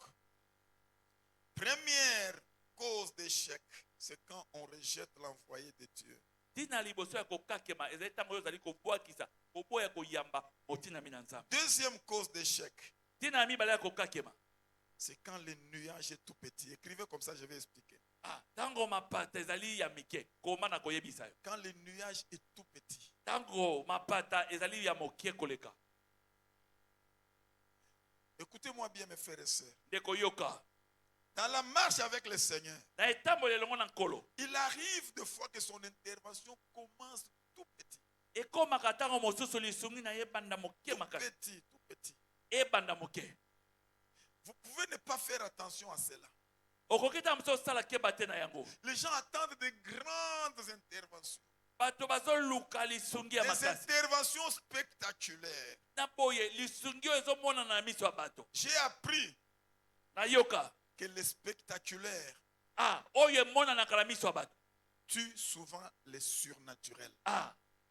première cause d'échec, c'est quand on rejette l'envoyé de Dieu. ntina liboso ya kokakema ezali ntango oyo ozali kobwakisa koboya koyamba motinami na nzambe Deuxième cause d'échec, ntina ya mibale ya kokakema c'est quand le nuage est tout petit. Écrivez comme ça, je vais expliquer. ntango mapata ezali ya mike koma na koyebisa yo Quand le nuage est tout petit, ntango mapata ezali ya mokie koleka écoutez-moi bien mes frères et sœurs. ndeko yoka Dans la marche avec le Seigneur, na etamboli elongo na nkolo il arrive des fois que son intervention commence tout petit. ekomaka ntango mosusu lisungi na ye ebanda mokie makasi Tout petit. ebanda moke Vous pouvez ne pas faire attention à cela. okoki ntango mosusu osala keba te na yango Les gens attendent de grandes interventions. bato bazoluka lisungi ya Des makasi interventions spectaculaires. na boye lisungi oyo ezomonana na miso ya bato J'ai appris nayoka que le spectaculaire oyo emonanaka na miso ya bato tue souvent les surnaturels.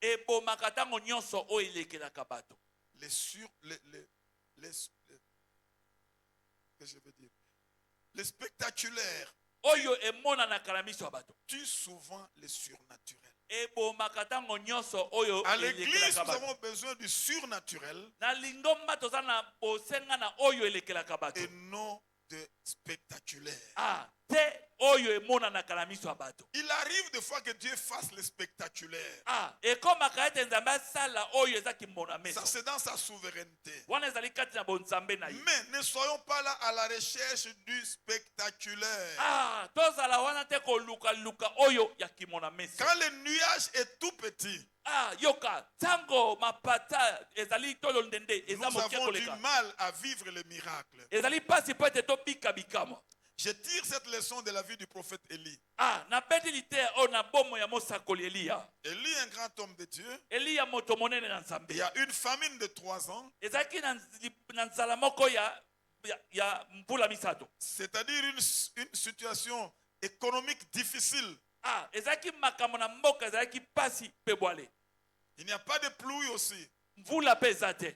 ebomaka ntango nyonso oyo elekelaka bato Que je veux dire. Le spectaculaire oyo emonanaka na miso ya bato tue souvent les surnaturels. ebomaka ntango nyonso oyo À l'église, elekelaka nous bato avons besoin du surnaturel na lingomba toza na bosenga na oyo elekelaka bato et non de spectaculaire. te oyo emonanaka na miso ya bato Il arrive des fois que Dieu fasse le spectaculaire. ekomaka ete nzambe asala oyo eza kimona Ça, meso c'est dans sa souveraineté. wana ezali kati na bonzambe na ye Mais ne soyons pas là à la recherche du spectaculaire. tozala wana te kolukaluka oyo ya kimona meso Quand le nuage est tout petit, yoka ntango mapata ezali tolo ndende nous eza moke avons du koleka mal à vivre le miracle. ezali mpasi mpo ete tobika bikamwa Je tire cette leçon de la vie du prophète Élie. nabeteli te oyo na bomo ya mosakoli eliya Élie, un grand homme de Dieu, eliya moto monene na nzambe il y a une famine de 3 ans, ezalaki na nzala moko ya mbula misato c'est-à-dire une situation économique difficile. ezalaki makambo na mboka ezalaki mpasi mpe bwale Il n'y a pas de pluie aussi. mvula mpe eza te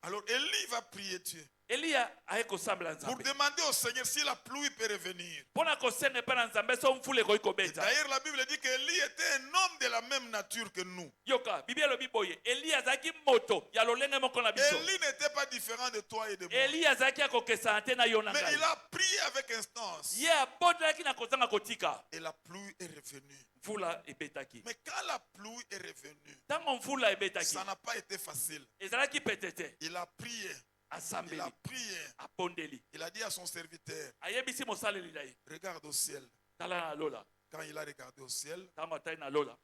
Alors Élie va prier Dieu. Eliya ayekosambela pour Nzambe. demander au Seigneur si la pluie peut revenir. Pona kosenga pe na Nzambe so mfula ekoki kobeta. D'ailleurs, la Bible dit qu'Élie était un homme de la même nature que nous. Yoka, Biblia elobi boye, Eliya azalaki moto ya lolenge moko na biso. Élie n'était pas différent de toi et de moi. Eliya azalaki akokesana te na yo na Mais ngai. il a prié avec instance. Ye abondelaki na kozanga kotika. Et la pluie est revenue. Mfula ebetaki. Mais quand la pluie est revenue, Tango mfula ebetaki. ça n'a pas été facile. Ezalaki petete. Il a prié. Il Asambeli. a prié. Apondeli. Il a dit à son serviteur, Ayebisi mosaleli na ye. regarde au ciel. Tala na lola. Quand il a regardé au ciel, Tango atai na lola.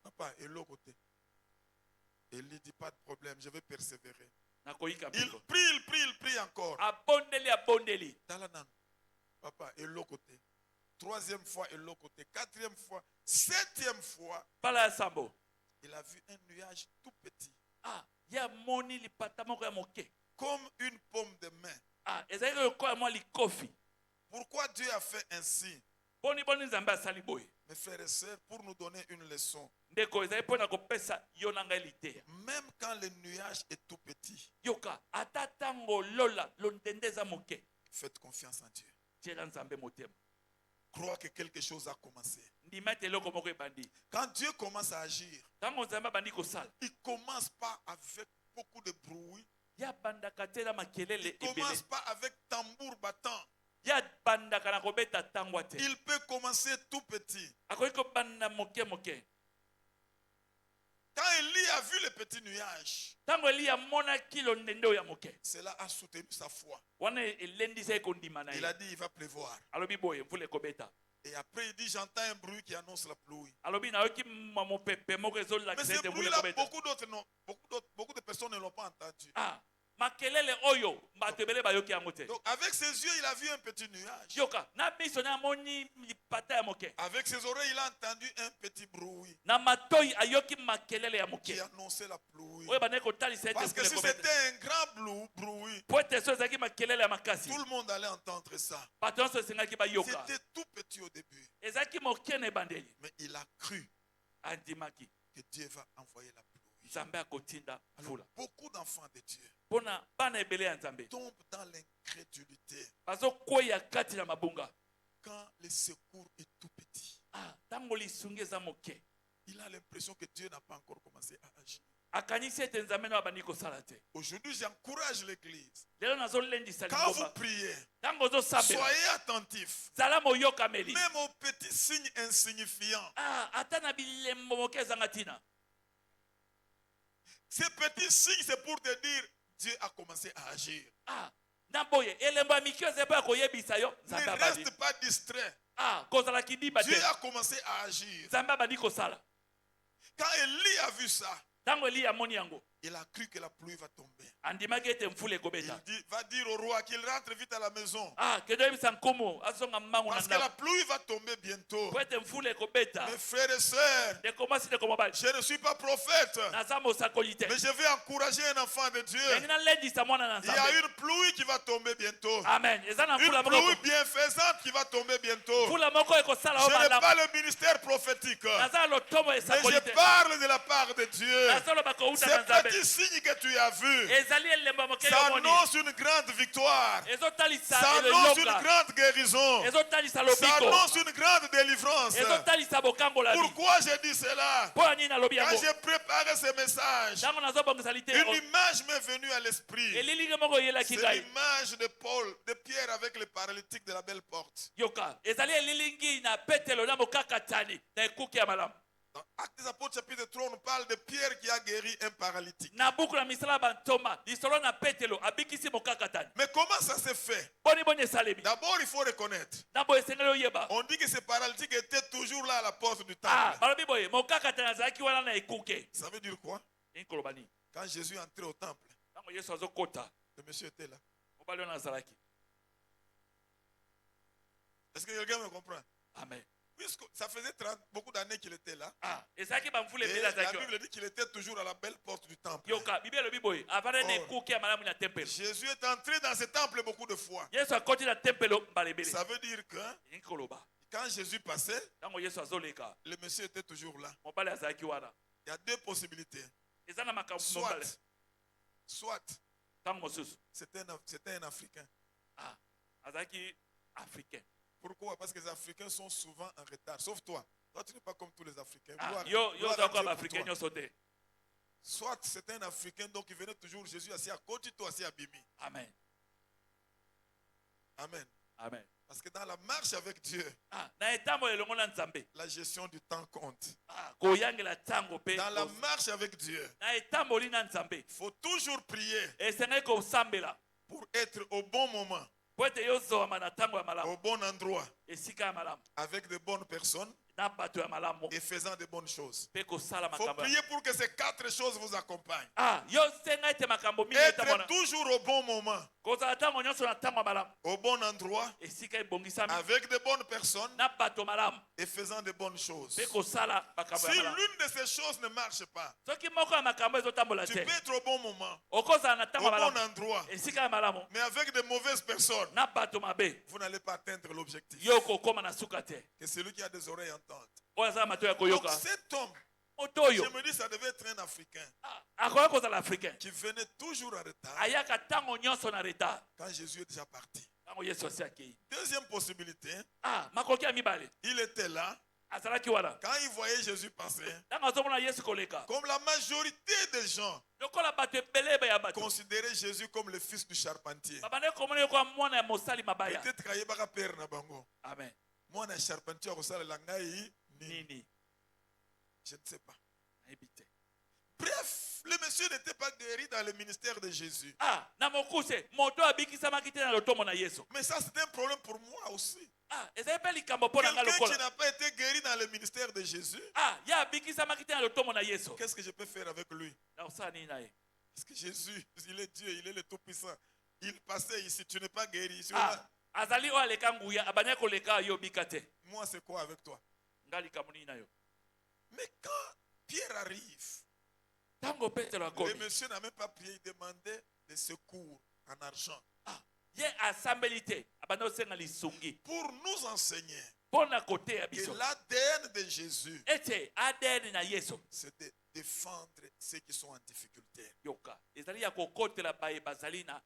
papa, et l'autre côté. Il lui dit, pas de problème, je vais persévérer. Nakoyika Il mbiko. il prie encore. Abondeli abondeli. Talanan. Papa, et l'autre côté. Troisième fois, et l'autre côté. Quatrième fois. Septième fois, Pala ya sambo. il a vu un nuage tout petit. Ah, ya moni lipata moko ya moke. Comme une paume de main. Ah, ezalaki lokola mwa likofi. Pourquoi Dieu a fait ainsi? Boni Nzambe asali boye. Mes frères et sœurs, pour nous donner une leçon. Ndeko ezali mpona kopesa yo na ngai liteya. Même quand le nuage est tout petit, Yoka, ata tango lola londende eza moke. faites confiance en Dieu. Tiela Nzambe motema. Crois que quelque chose a commencé. Ndima ete eloko moko ebandi. Quand Dieu commence à agir, Tango Nzambe abandi kosala. il commence pas avec beaucoup de bruit. Ya bandaka te na makelele Il commence ebele. pas avec tambour battant. Ya bandaka na kobeta tango te. Il peut commencer tout petit. Akoki kobanda moke moke. Quand Élie a vu le petit nuage, Tango Eliya amonaki londende oyo ya moke. cela a soutenu sa foi. Wana elendisa ye kondima na Il ye. a dit, il va pleuvoir. Alobi boye mvula ekobeta. Et après, il dit, j'entends un bruit qui annonce la pluie. Alobi nayoki mopepe moko Mais ezolakisa ce ete mvula bruit-là, ekobeta. beaucoup de personnes ne l'ont pas entendu. Ah, makelele oyo bato ebele bayoki yango te. Donc, avec ses yeux, il a vu un petit nuage. Yoka, na miso na amoni lipata ya moke. Avec ses oreilles, il a entendu un petit bruit Na matoi ayoki makelele ya moke. qui annonçait la pluie. Oyo bandeki kotalisa ete Parce que mvula si ekobeta. c'était un grand bruit, Po ete so ezalaki makelele ya makasi. tout le monde allait entendre ça. Bato nyonso esengaki bayoka. C'était tout petit au début. Ezalaki moke na ebandeli. Mais il a cru Andimaki. que Dieu va envoyer la pluie. Nzambe akotinda mvula. Beaucoup d'enfants de Dieu Mpona bana ebele ya Nzambe. tombent dans l'incrédulité Bazokweya kati na mabunga. quand le secours est tout petit. Ah, tango lisungi eza moke. Il a l'impression que Dieu n'a pas encore commencé à agir. Akanisi ete Nzambe na abandi kosala te. Aujourd'hui, j'encourage l'Église. Lelo nazolendisa Quand vous lingomba. priez, Tango ozosambela. soyez attentifs. Zala moyokameli. Même aux petits signes insignifiants. Ah, ata na bilembo moke ezanga tina. Ces petits signes, c'est pour te dire, Dieu a commencé à agir. Ah, na boye elembo ya mikio eza epa koyebisa yo Ne Nzambe abandi. reste pas distrait. Ah, kozala kidimba te. Dieu a commencé à agir. Nzambe abandi kosala. Quand Élie a vu ça, Tango Eliya amoni yango, il a cru que la pluie va tomber. andimaki ete mvula Il ekobeta. va dire au roi qu'il rentre vite à la maison. Ah, kedo yebisa nkomo azonga mbangu na Parce que la ndako. pluie va tomber bientôt. Po ete mvula ekobeta. Mes frères et sœurs, Ndeko mwasi ndeko mobali. je ne suis pas prophète, Naza mosakoli te. mais je vais encourager un enfant de Dieu. Ndenge nalendisa mwana na Il y a Nzambe. une pluie qui va tomber bientôt. Amen. Eza na mvula Une moko. pluie bienfaisante qui va tomber bientôt. Mvula moko ekosala o Je n'ai malamu. pas le ministère prophétique, Naza lotomo mais esakoli je te. parle de la part de Dieu. Naza loba kouta Ces na Nzambe. petits signes que tu as vus, Ezali elembo moke ça yomoni. annonce une grande victoire. Ezotalisa Ça annonce une elonga. grande guérison. Ezotalisa Ça lobiko. annonce une grande délivrance. Ezotalisa bokango la vie. Pourquoi je dis cela? Po ani na lobi Quand yango. j'ai préparé ce message, Tango nazobongisa lite. une image m'est venue à l'esprit. Elilingi moko yelaki C'est ngai. l'image de Paul, de Pierre avec le paralytique de la belle porte. Yoka. Ezali elilingi na Petelo na mokakatani na ekuki ya malamu. Dans Actes des Apôtres chapitre 3, on parle de Pierre qui a guéri un paralytique. Na buku na misala bantoma. Lisolo na Petelo abikisi mokakatani. Mais comment ça s'est fait? Boni boni esalemi. D'abord, il faut reconnaître. Na boye esengeli oyeba. On dit que ce paralytique était toujours là à la porte du Ah, temple. balobi boye mokakatani azalaki wana na ekuke. Ça veut dire quoi? Inkoloba nini? Quand Jésus est entré au temple, Tango Yesu azokota. le monsieur était là. Mobali wana azalaki. Est-ce que quelqu'un me comprend? Amen. Puisque ça faisait beaucoup d'années qu'il était là. Ah, ezalaki bamvula Et ebele la azalaki. Bible dit qu'il était toujours à la belle porte du temple. Yoka, Biblia elobi boye avanda na Oh. ekuke ya malamu na tempelo. Jésus est entré dans ce temple beaucoup de fois. Yesu akoti na tempelo mbala ebele. Ça veut dire que Inkoloba. quand Jésus passait, Tango Yesu azoleka. le monsieur était toujours là. Mobali azalaki wana. Il y a deux possibilités. Eza na makambo Soit, mobali. soit ntango mosusu C'était un Africain. azalaki africain. Pourquoi? Parce que les Africains sont souvent en retard. Sauf toi. Toi, tu n'es pas comme tous les Africains. Yo Gloire oza à kwa Dieu pour baafricain toi. nyonso te. Soit c'était un Africain, donc il venait toujours Jésus assis à côté, toi assis à Bimi. Amen. Amen. Amen. Parce que dans la marche avec Dieu, Na etambo elongo na nzambe. la gestion du temps compte. Koyangela ntango pe. Dans la marche avec Dieu, Na etamboli na nzambe. il faut toujours prier Esengeli kosambela. pour être au bon moment, Po ete yozwama na ntango ya malamu. au bon endroit, Esika ya malamu. avec de bonnes personnes Na bato ya malamu. et faisant de bonnes choses. Pe kosala Il faut makambo. prier pour que ces 4 choses vous accompagnent. Yo senga ete makambo mingi Être etamona. toujours au bon moment, Kozala ntango nyonso na ntango ya malamu. au bon endroit, Esika ebongisami. avec de bonnes personnes Na bato malamu. et faisant de bonnes choses. Pe kosala makambo Si ya malamu. l'une de ces choses ne marche pas, Soki moko ya makambo ezotambola tu te. peux être au bon moment, Okozala na au ntango ya bon malamu. endroit, Esika ya malamu. mais avec de mauvaises personnes, Na bato mabe. vous n'allez pas atteindre l'objectif. Yo kokoma na suka te. Que celui qui a des oreilles entende. Oyo azala mato ya Donc koyoka. cet homme, Moto oyo. je me dis, ça devait être un Africain Akoya kozala africain. qui venait toujours en retard Ayaka ntango nyonso na retard. quand Jésus est déjà parti. Ntango Yesu asi akei. Deuxième possibilité, Makoki ya mibale. il était là. Azalaki wana. Quand il voyait Jésus passer, Ntango azomona Yesu koleka. comme la majorité des gens Lokola bato ebele ya bato. considéraient Jésus comme le fils du charpentier. Babande komona yo kwa mwana ya mosali mabaya. Peut-être qu'il y a père na bango. Amen. Moi, un charpentier au sale langai, Nini. je ne sais pas. Nayebi te. Bref, le monsieur n'était pas guéri dans le ministère de Jésus. Na mokuse. Moto abikisamaki te na lotomo na Yesu. Mais ça, c'était un problème pour moi aussi. Ezali pe likambo mpo na nga Quelqu'un qui lokola. n'a pas été guéri dans le ministère de Jésus, Ya abikisamaki te na lotomo na Yesu. qu'est-ce que je peux faire avec lui? Na osala nini na ye? Parce que Jésus, il est Dieu, il est le Tout-Puissant. Il passait ici, tu n'es pas guéri. Azali oyo aleka nguya abanya koleka yo bika te. Moi, c'est quoi avec toi? Nga likambo nini na yo? Mais quand Pierre arrive, Tango Petro le akomi. monsieur n'a même pas prié, il demandait des secours en argent Ye asambeli te abanda osenga lisungi pour nous enseigner mpo na koteya que biso l'ADN de Jésus, ete ADN na Yesu c'est de défendre ceux qui sont en difficulté, yoka ezali ya kokotela baye bazali na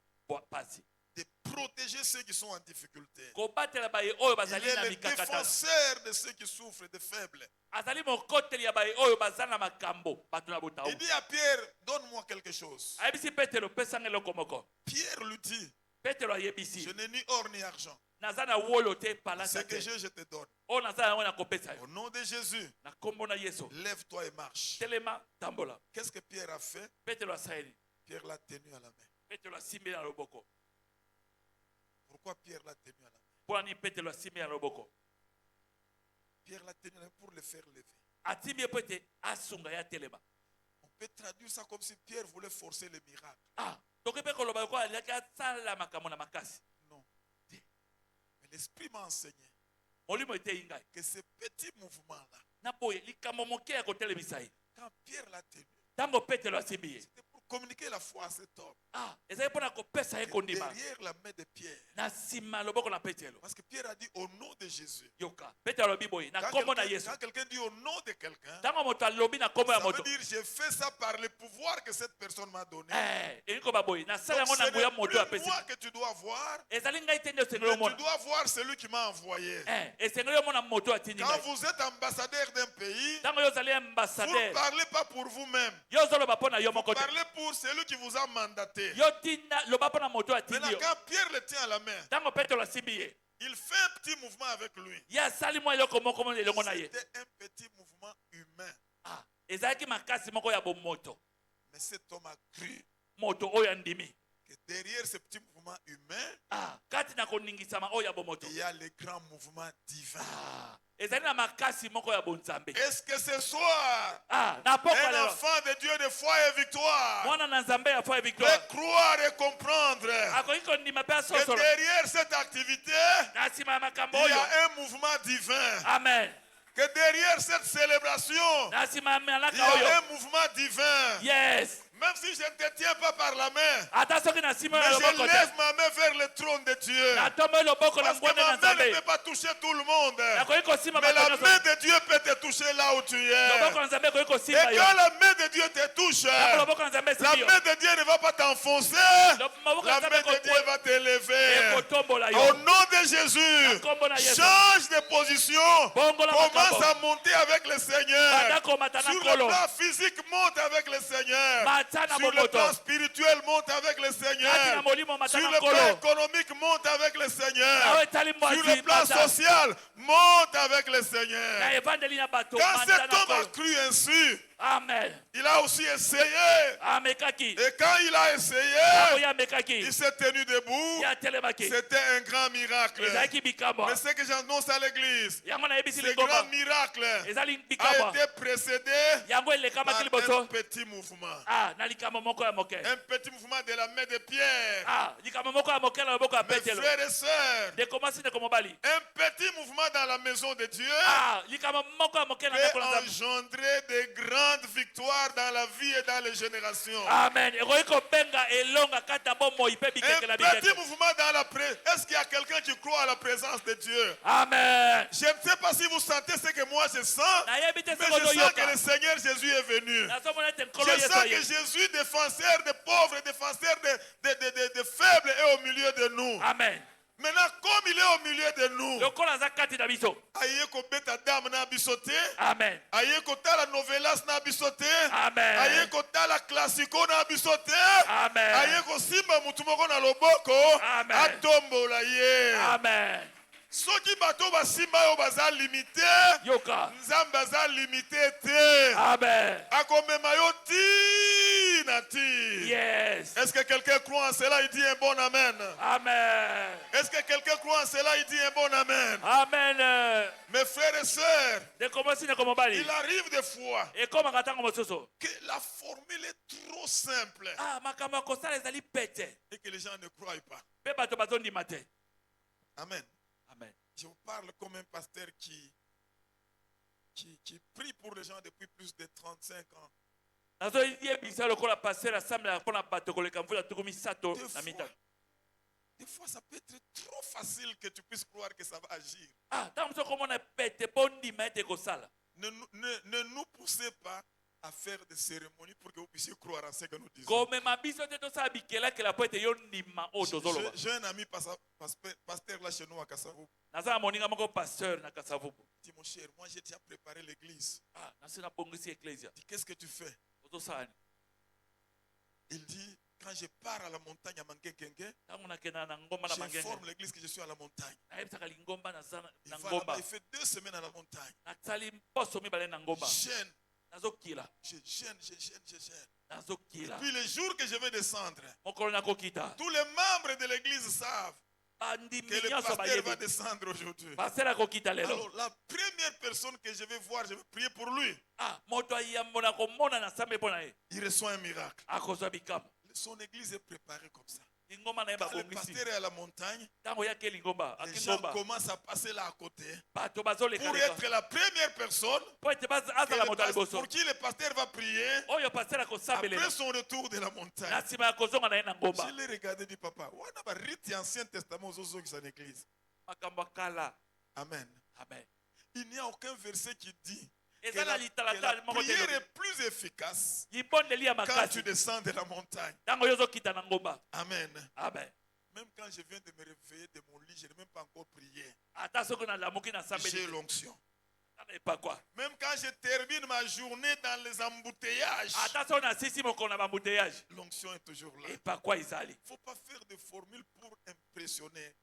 pasi de protéger ceux qui sont en difficulté. kobatela baye oyo Il bazali est na le mikakatano défenseur de ceux qui souffrent de faibles. azali mokoteli ya baye oyo bazali na makambo bato na botau Il dit à Pierre, donne-moi quelque chose. ayebisi Petero pesanga eloko moko Pierre lui dit, Petero je ayebisi n'ai ni or ni argent. naza na wolo te Ce palata que te j'ai, je te donne. oyo naza yango na kopesa yo Au nom de Jésus, na kombo na Yesu lève-toi et marche. telema tambola Qu'est-ce que Pierre a fait? Petero asaeli Pierre l'a tenu à la main. Petero asimbi na loboko Pourquoi Pierre l'a tenu à la main? mpo nini Petero asimbi na loboko Pierre l'a tenu à la main pour le faire lever. atimbi ye po ete asunga ya telema On peut traduire ça comme si Pierre voulait forcer le miracle. tokoki mpe koloba lokola alingaki asala makambo na makasi Non. Mais l'Esprit m'a enseigné molimo eteyi ngai que ce petit mouvement-là, na boye likambo moke ya kotelemisa ye quand Pierre l'a tenu, ntango Petero asimbi ye c'était pour communiquer la foi à cet homme. ezali mpo na kopesa ye Que kondima derrière la main de Pierre, na nsima ya loboko na Petero parce que Pierre a dit au nom de Jésus. yoka Petero alobi boye na kombo na Yesu Quand quelqu'un dit au nom de quelqu'un, ntango moto alobi na kombo ya ça veut moto dire j'ai fait ça par le pouvoir que cette personne m'a donné. elingi koba boye nasala Donc, yango ce na nguya n'est moto plus apesi moi que tu dois voir, ezali ngai te nde osengeli mais tu omona dois voir celui qui m'a envoyé. esengeli omona moto atindi Quand ngai vous êtes ambassadeur d'un pays, ntango yo ozali vous ne ambassadeur parlez pas pour vous-même. yo ozoloba mpo na yo Vous moko te parlez pour celui qui vous a mandaté. yo tinda loba mpo na moto atindi Maintenant, yo quand Pierre le tient à la main, ntango Petero asimbi ye il fait un petit mouvement avec lui. ye asali mwa eloko moko mona elongo na ye C'était un petit mouvement humain. ezalaki makasi moko ya bomoto Mais cet homme a cru moto oyo andimi que derrière ce petit mouvement humain, kati na koningisama oyo ya bomoto il y a le grand mouvement divin. ezali na makasi moko ya bonzambe Est-ce que ce soir, na poko un lelo enfant de Dieu de foi et victoire mwana na nzambe ya foi ya peut victoire croire et comprendre akoki kondima mpe que asosola derrière cette activité, na nsima ya makambo il y oyo a un mouvement divin. amen Que derrière cette célébration, na nsima ya il y malaka a oyo un mouvement divin. yes Même si je ne te tiens pas par la main, ata soki na nsima mais na je loboko te lève ma main vers le trône de Dieu. natombe loboko na Parce que ngwende na ma main ne nzambe peut pas toucher tout le monde. nakoki kosimba Mais la bato main nyonso de Dieu peut te toucher là où tu es. loboko na nzambe ekoki Et kosimba yo quand la main de Dieu te touche, ntango loboko na nzambe la esimbi yo main de Dieu ne va pas t'enfoncer. maboko La na main nzambe de Dieu va t'élever. ekotombola Au yo nom de Jésus, kombo na Yesu. change de position. Bongola Commence makambo. à monter avec le Seigneur. Banda komata na Sur le nkolo plan physique, monte avec le Seigneur. Mata na Sur le bomoto. plan spirituel, monte avec le kati na Seigneur. molimo mata Sur na le plan nkolo économique, monte avec le Seigneur. awe etali Sur le mwasi plan mata social, monte avec le na Seigneur. evandeli na bato Quand mata cet na homme a nkolo cru ainsi, amen il a aussi essayé. amekaki Et quand il a ntango essayé, ye amekaki il s'est tenu debout. ye atelemaki C'était un grand miracle. ezalaki bikamwa Mais ce que j'annonce à l'église, yango nayebisi ce lingomba grand miracle ezali a bikamwa été précédé yango par elekamaki un liboso petit mouvement. na likambo moko ya moke Un petit mouvement de la main de Pierre. likambo moko ya moke na loboko ya Mes petelo frères et sœurs, ndeko mwasi ndeko mobali un petit mouvement dans la maison de Dieu likambo moko ya moke na peut ndeko na nzambe engendrer de grandes victoires dans la vie et dans les générations. amen ekoki kobenga elonga kati ya bomoi mpe bikeke na Un petit bikeke mouvement dans la présence. Est-ce qu'il y a quelqu'un qui croit à la présence de Dieu? amen Je ne sais pas si vous sentez ce que moi je sens, nayebi te mais soki je sens que ozoyoka le Seigneur Jésus est venu. nazomona ete nkolo Je yesu sens aye que Jésus, défenseur des pauvres, défenseur des faibles, est au milieu de nous. amen Maintenant, comme il est au milieu de nous, lokola aza kati na biso aye kobeta dame na biso te, amen aye kotala novelas na biso te, Amen. aye kotala classico na biso te, Amen. aye kosimba mutu moko na loboko, Amen. atombola ye. amen Soki bato basimba yo baza limité, yoka nzambe aza limité te. amen Akomema yo ti na ti. yes Est-ce que quelqu'un croit en cela? Il dit un bon amen. amen Est-ce que quelqu'un croit en cela? Il dit un bon amen. amen Mes frères et sœurs, ndeko mwasi ndeko mobali il arrive des fois ekomaka ntango mosusu que la formule est trop simple makambo ya kosala ezali pete et que les gens ne croient pas. mpe bato bazondima te Amen. amen Je vous parle comme un pasteur qui prie pour les gens depuis plus de 35 ans. nazoyebisa lokola paster asambelaka mpo na bato koleka mvula tuku misato na mitatu Des fois, ça peut être trop facile que tu puisses croire que ça va agir. ntango mosu okomona pete mpo ndima ete ekosala Ne nous poussez pas à faire des cérémonies pour que vous puissiez croire en ce que nous disons. komema biso te tosala bikelakela mpo ete yo ndima oyo tozoloba J'ai un ami pasteur là chez nous à Kassavou. naza na moninga moko pasteur na kasavubu Il dit, mon cher, moi j'ai déjà préparé l'église. nasi nabongisi eklesia Il dit, qu'est-ce que tu fais? ozosala ni Il dit, quand je pars à la montagne à Manguekenge, ntango nakenda na ngomba na mangenge j'informe l'église que je suis à la montagne. nayebisaka lingomba naza Il na va là-bas, ngomba il fait 2 semaines à la montagne. nasali mposo mibale na ngomba Gêne, nazokila je gêne. nazokila Puis les jours que je vais descendre, mokolo nakokita tous les membres de l'église savent bandimi que le nyonso pasteur va bayebi descendre aujourd'hui. paster akokita lelo Alors, la première personne que je vais voir, je vais prier pour lui. moto ayambo na komona na nsambe mpo na ye Il reçoit un miracle. akozwa bikambo Son église est préparée comme ça. lingomba na ye Quand le babongisi pasteur est à la montagne, ntango yake lingomba les gens akingomba commencent à passer là à côté bato pour bazolekaleka être la première personne mpo ete azala moto ya liboso pour qui le pasteur va prier oyo paster akosambelela après son retour de la montagne. na nsima ya kozonga na ye na ngomba Je l'ai regardé du papa. On a rite Ancien Testament aux autres qui église. makambo ya kala Amen. amen Il n'y a aucun verset qui dit que eza na la litalatala moko prière te est plus efficace libondeli ya quand tu makasi descends de la montagne. ntango yo ozokita na ngomba Amen. amen Même quand je viens de me réveiller de mon lit, je n'ai même pas encore prié. ata soki nalamuki na J'ai sambeli l'onction. na epakwa Même quand je termine ma journée dans les embouteillages, ata soki nasisi mokolo na bambuteyage l'onction est toujours là. Il epakwa ezali ne faut pas faire de formules pour impressionner.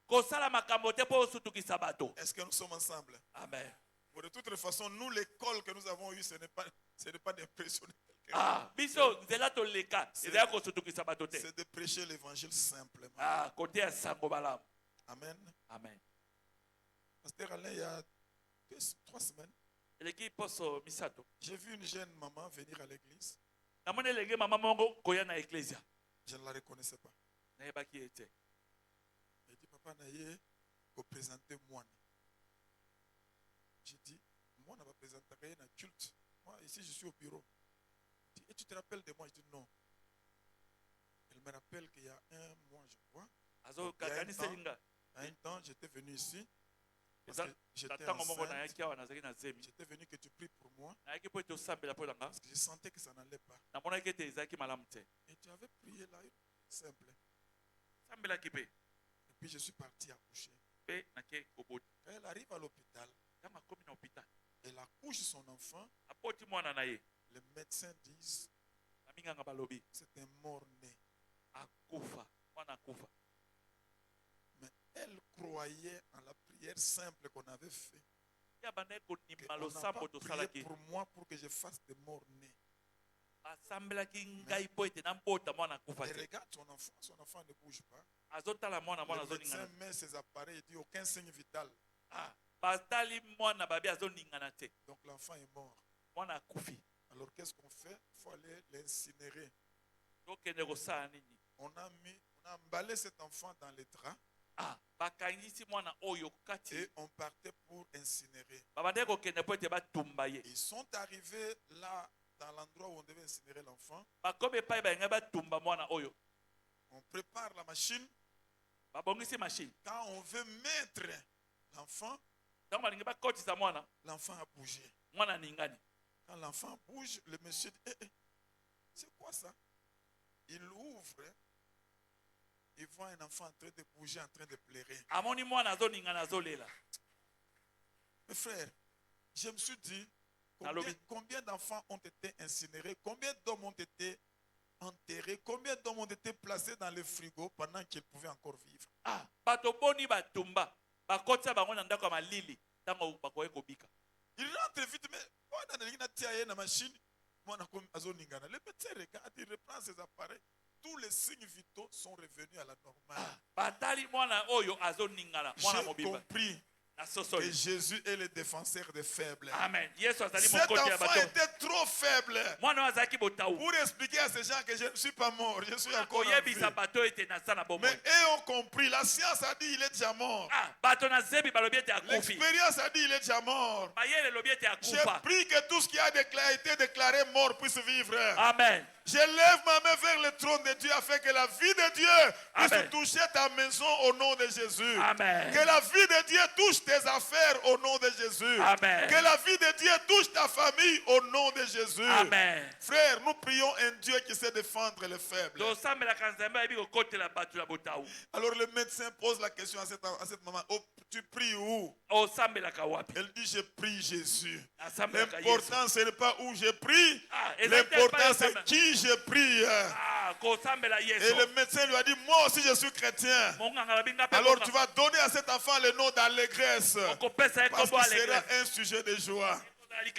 kosala makambo te mpo osutukisa bato Est-ce que nous sommes ensemble? amen Bon, de toute façon, nous, l'école que nous avons eue, ce n'est pas d'impressionner quelqu'un. biso nzela toleka ezali kosutukisa bato te C'est de prêcher l'évangile simplement. kote ya sango malamu Amen. amen Pasteur Alain, il y a 3 semaines, eleki poso misato j'ai vu une jeune maman venir à l'église. namoni elenge mama moko koya na eklesia Je ne la reconnaissais pas. nayebaki ye te Elle dit, papa, naye, ko présenter moi. J'ai dit, moi, on va présenter un culte. Moi, ici, je suis au bureau. Il dit, Et tu te rappelles de moi? Je dis non. Elle me rappelle qu'il y a un mois, je crois. À un temps, j'étais venu ici. Parce que j'étais enceinte. J'étais venu que tu pries pour moi. Parce que je sentais que ça n'allait pas. Et tu avais prié là, simple. Et puis je suis parti accoucher. Quand elle arrive à l'hôpital, elle accouche son enfant. Les médecins disent c'est un mort-né. Mais elle croyait en la prière simple qu'on avait fait. On n'a pas prié pour moi pour que je fasse des morts-nés. Et regarde son enfant ne bouge pas. Le médecin met ses appareils et dit aucun signe vital. Donc l'enfant est mort. Alors qu'est-ce qu'on fait? Il faut aller l'incinérer. On a emballé cet enfant dans les draps. Et on partait pour incinérer. Ils sont arrivés là, dans l'endroit où on devait incinérer l'enfant. On prépare la machine. Quand on veut mettre l'enfant, l'enfant a bougé. Quand l'enfant bouge, le monsieur dit c'est quoi ça? Il ouvre. Il voit un enfant en train de bouger, en train de pleurer. Mes frères, je me suis dit, combien d'enfants ont été incinérés, combien d'hommes ont été enterrés, combien d'hommes ont été placés dans le frigo pendant qu'ils pouvaient encore vivre. Il rentre vite, mais le médecin reprend ses appareils. Tous les signes vitaux sont revenus à la normale. J'ai compris que Jésus est le défenseur des faibles. Amen. Cet enfant était trop faible pour expliquer à ces gens que je ne suis pas mort, je suis encore en vie. Mais eux ont compris, la science a dit il est déjà mort. L'expérience a dit il est déjà mort. J'ai pris que tout ce qui a été déclaré mort puisse vivre. Amen. Je lève ma main vers le trône de Dieu afin que la vie de Dieu puisse toucher ta maison au nom de Jésus. Amen. Que la vie de Dieu touche tes affaires au nom de Jésus. Amen. Que la vie de Dieu touche ta famille au nom de Jésus. Amen. Frère, nous prions un Dieu qui sait défendre les faibles. Alors le médecin pose la question à cette maman. Oh, tu pries où? Elle dit je prie Jésus. L'important ce n'est pas où je prie. L'important c'est qui je prie. Et le médecin lui a dit moi aussi je suis chrétien. Alors tu vas donner à cet enfant le nom d'allégresse. Parce qu'il sera un sujet de joie. Alors il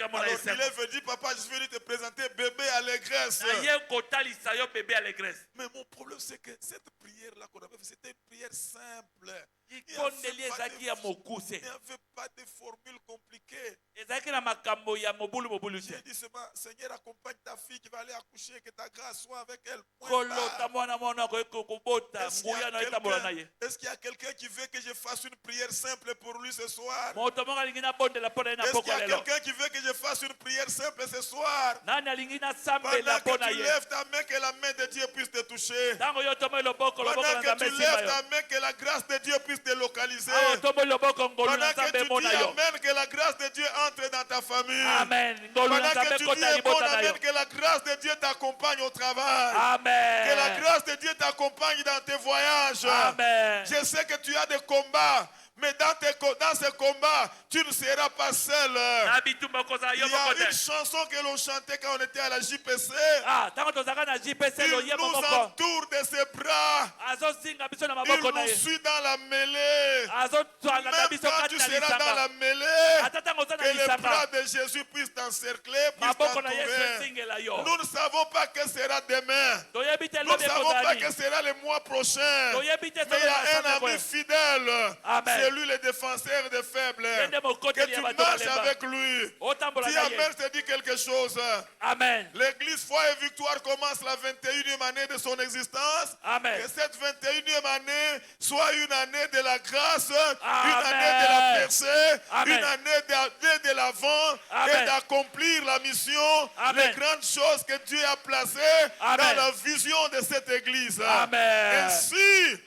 est venu, papa, je suis venu te présenter bébé allégresse. Mais mon problème c'est que cette prière-là qu'on avait fait, c'était une prière simple. Il n'y avait pas de formule compliquée. J'ai dit seulement, Seigneur, accompagne ta fille qui va aller accoucher, que ta grâce soit avec elle. Est-ce qu'il y a quelqu'un qui veut que je fasse une prière simple pour lui ce soir? Est-ce qu'il y a quelqu'un qui veut que je fasse une prière simple ce soir? Pendant que tu lèves ta main, que la main de Dieu puisse te toucher. Pendant que tu lèves ta main, que la grâce de Dieu puisse te localiser. Pendant que tu dis amen, que la grâce de Dieu entre dans ta famille. Pendant que tu dis bon amen, que la grâce de Dieu t'accompagne au travail. Que la grâce de Dieu t'accompagne dans tes voyages. Je sais que tu as des combats. Mais dans ce combat, tu ne seras pas seul. Il y a une chanson que l'on chantait quand on était à la JPC. Il nous entoure de ses bras. Il nous suit dans la mêlée. Même quand tu seras dans la mêlée, que les bras de Jésus puissent t'encercler, puissent t'entourer. Nous ne savons pas que sera demain. Nous ne savons pas que sera le mois prochain. Mais il y a un ami fidèle. C'est lui le défenseur des faibles. Que tu marches avec lui. tombola Si na ye. Amen te dit quelque chose. Amen. L'église Foi et Victoire commence la 21e année de son existence. Amen. Que cette 21e année soit une année de la grâce, Amen. une année de la percée, Amen. une année d'aller de l'avant Amen. et d'accomplir la mission, Amen. les grandes choses que Dieu a placées Amen. dans la vision de cette église. Amen. Ainsi,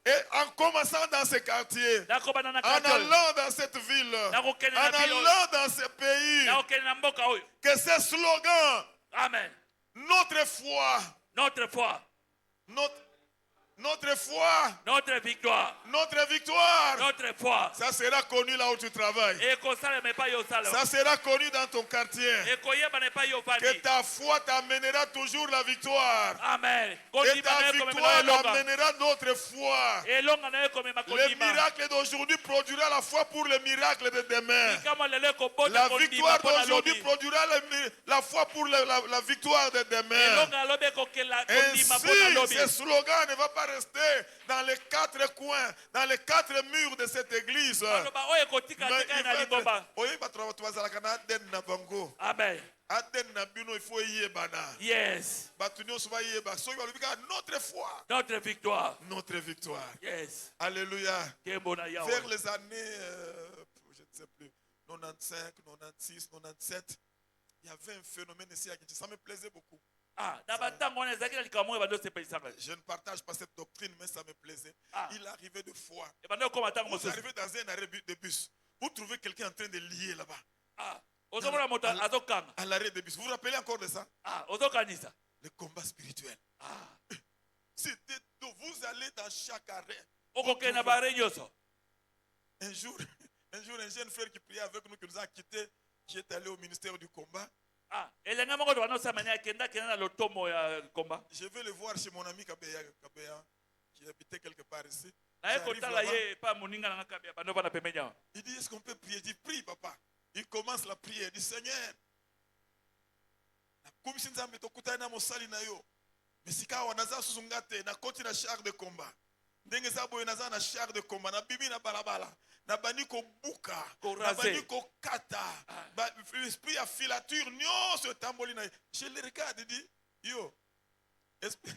et en commençant dans ces quartiers, Nakobana na en kati oyo. allant dans cette ville, Nakokende en na ville oyo. allant dans ce pays, Nakokende na mboka oyo. que ces slogans, Amen. notre foi, Notre foi, notre foi, notre victoire, notre victoire, notre foi. ça sera connu là où tu travailles. Ekosalema epai yo osala. Ça sera connu dans ton quartier. Ekoyebana epai yo Que ovandi. ta foi t'amènera toujours la victoire. Amen. Et Kondima ta na yo komema victoire na elonga. amènera notre foi. Elonga na yo komema Le kondima. miracle d'aujourd'hui produira la foi pour le miracle de demain. Kama lelo ekobota La kondima victoire mpona d'aujourd'hui lobi. produira la foi pour la victoire de demain. Elonga na lobi ekokela kondima mpona Ainsi, lobi. ce slogan ne va pas rester dans les quatre coins, dans les quatre murs de cette église. Aloba oyo ekotika Mais tika il na va lingomba. être- oyeba tozalaka na aden na bango. Amen. Aden na bino il faut yebana. Yes. Bato nyonso bayeba soki balobi kaka notre foi, Notre victoire. notre victoire. Yes. Alléluia. Kembo na Vers Yahweh. les années, je ne sais plus, 95, 96, 97, il y avait un phénomène ici à Kinshasa. Ça me plaisait beaucoup. Ah, na batango wana ezalaki na likambo oyo bando sepelisaka. Je ne partage pas cette doctrine, mais ça me plaisait. Ah. Il arrivait de fois. Ebando okoma ntango Vous mosusu. arrivez dans un arrêt de bus. Vous trouvez quelqu'un en train de lier là-bas. Ah, ozomona moto azokanga. À l'arrêt de bus. Vous vous rappelez encore de ça? Ah, ozokanisa. Le combat spirituel. Ah, C'était vous allez dans chaque arrêt. okokende na bare nyonso. Un jour, un jeune frère qui priait avec nous, qui nous a quittés, qui est allé au ministère du combat. Ah, elenge moko to banosamani akenda kenda na lotomo ya komba. Je vais le voir chez mon ami Kabeya, qui habitait quelque part ici. Naye J'arrive kotala là-bas. ye pa moninga na ngaka bando bana pembeni awa. Il dit, est-ce qu'on peut prier? Il dit, prie papa. Il commence la prière. Il dit, Seigneur, nakumisi nzambe tokutana na mosali na yo. Mesika wanaza susungate na koti na char de combat. Ndenge za boye naza na char de combat na bibi na balabala. Na bani ko buka, Ko na bani raser. ko kata. Ba esprit à filature nyonso tamboli na. Je le regarde et dis, yo. Esprit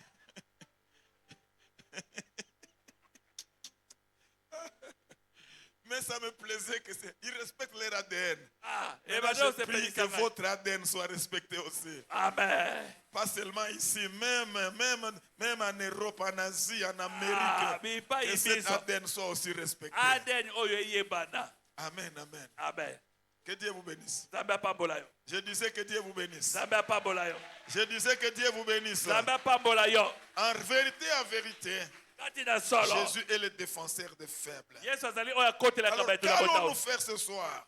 Mais ça me plaisait que ils respectent leur ADN. Ah, Et ebando je prie que sepelisaka. votre ADN soit respecté aussi. Amen. Pas seulement ici, même en Europe, en Asie, en Ah, Amérique. bipa Que cet ibiso. ADN soit aussi respecté. Aden oyo eyebana. Amen, amen. Amen. Que Dieu vous bénisse. Nzambe apambola yo. Je disais que Dieu vous bénisse. Nzambe apambola yo. Je disais que Dieu vous bénisse. Nzambe apambola yo. En vérité, Kati na solo. Jésus est le défenseur des faibles. Yesu azali oyo akotelaka Alors, bato na qu'allons-nous botao. faire ce soir?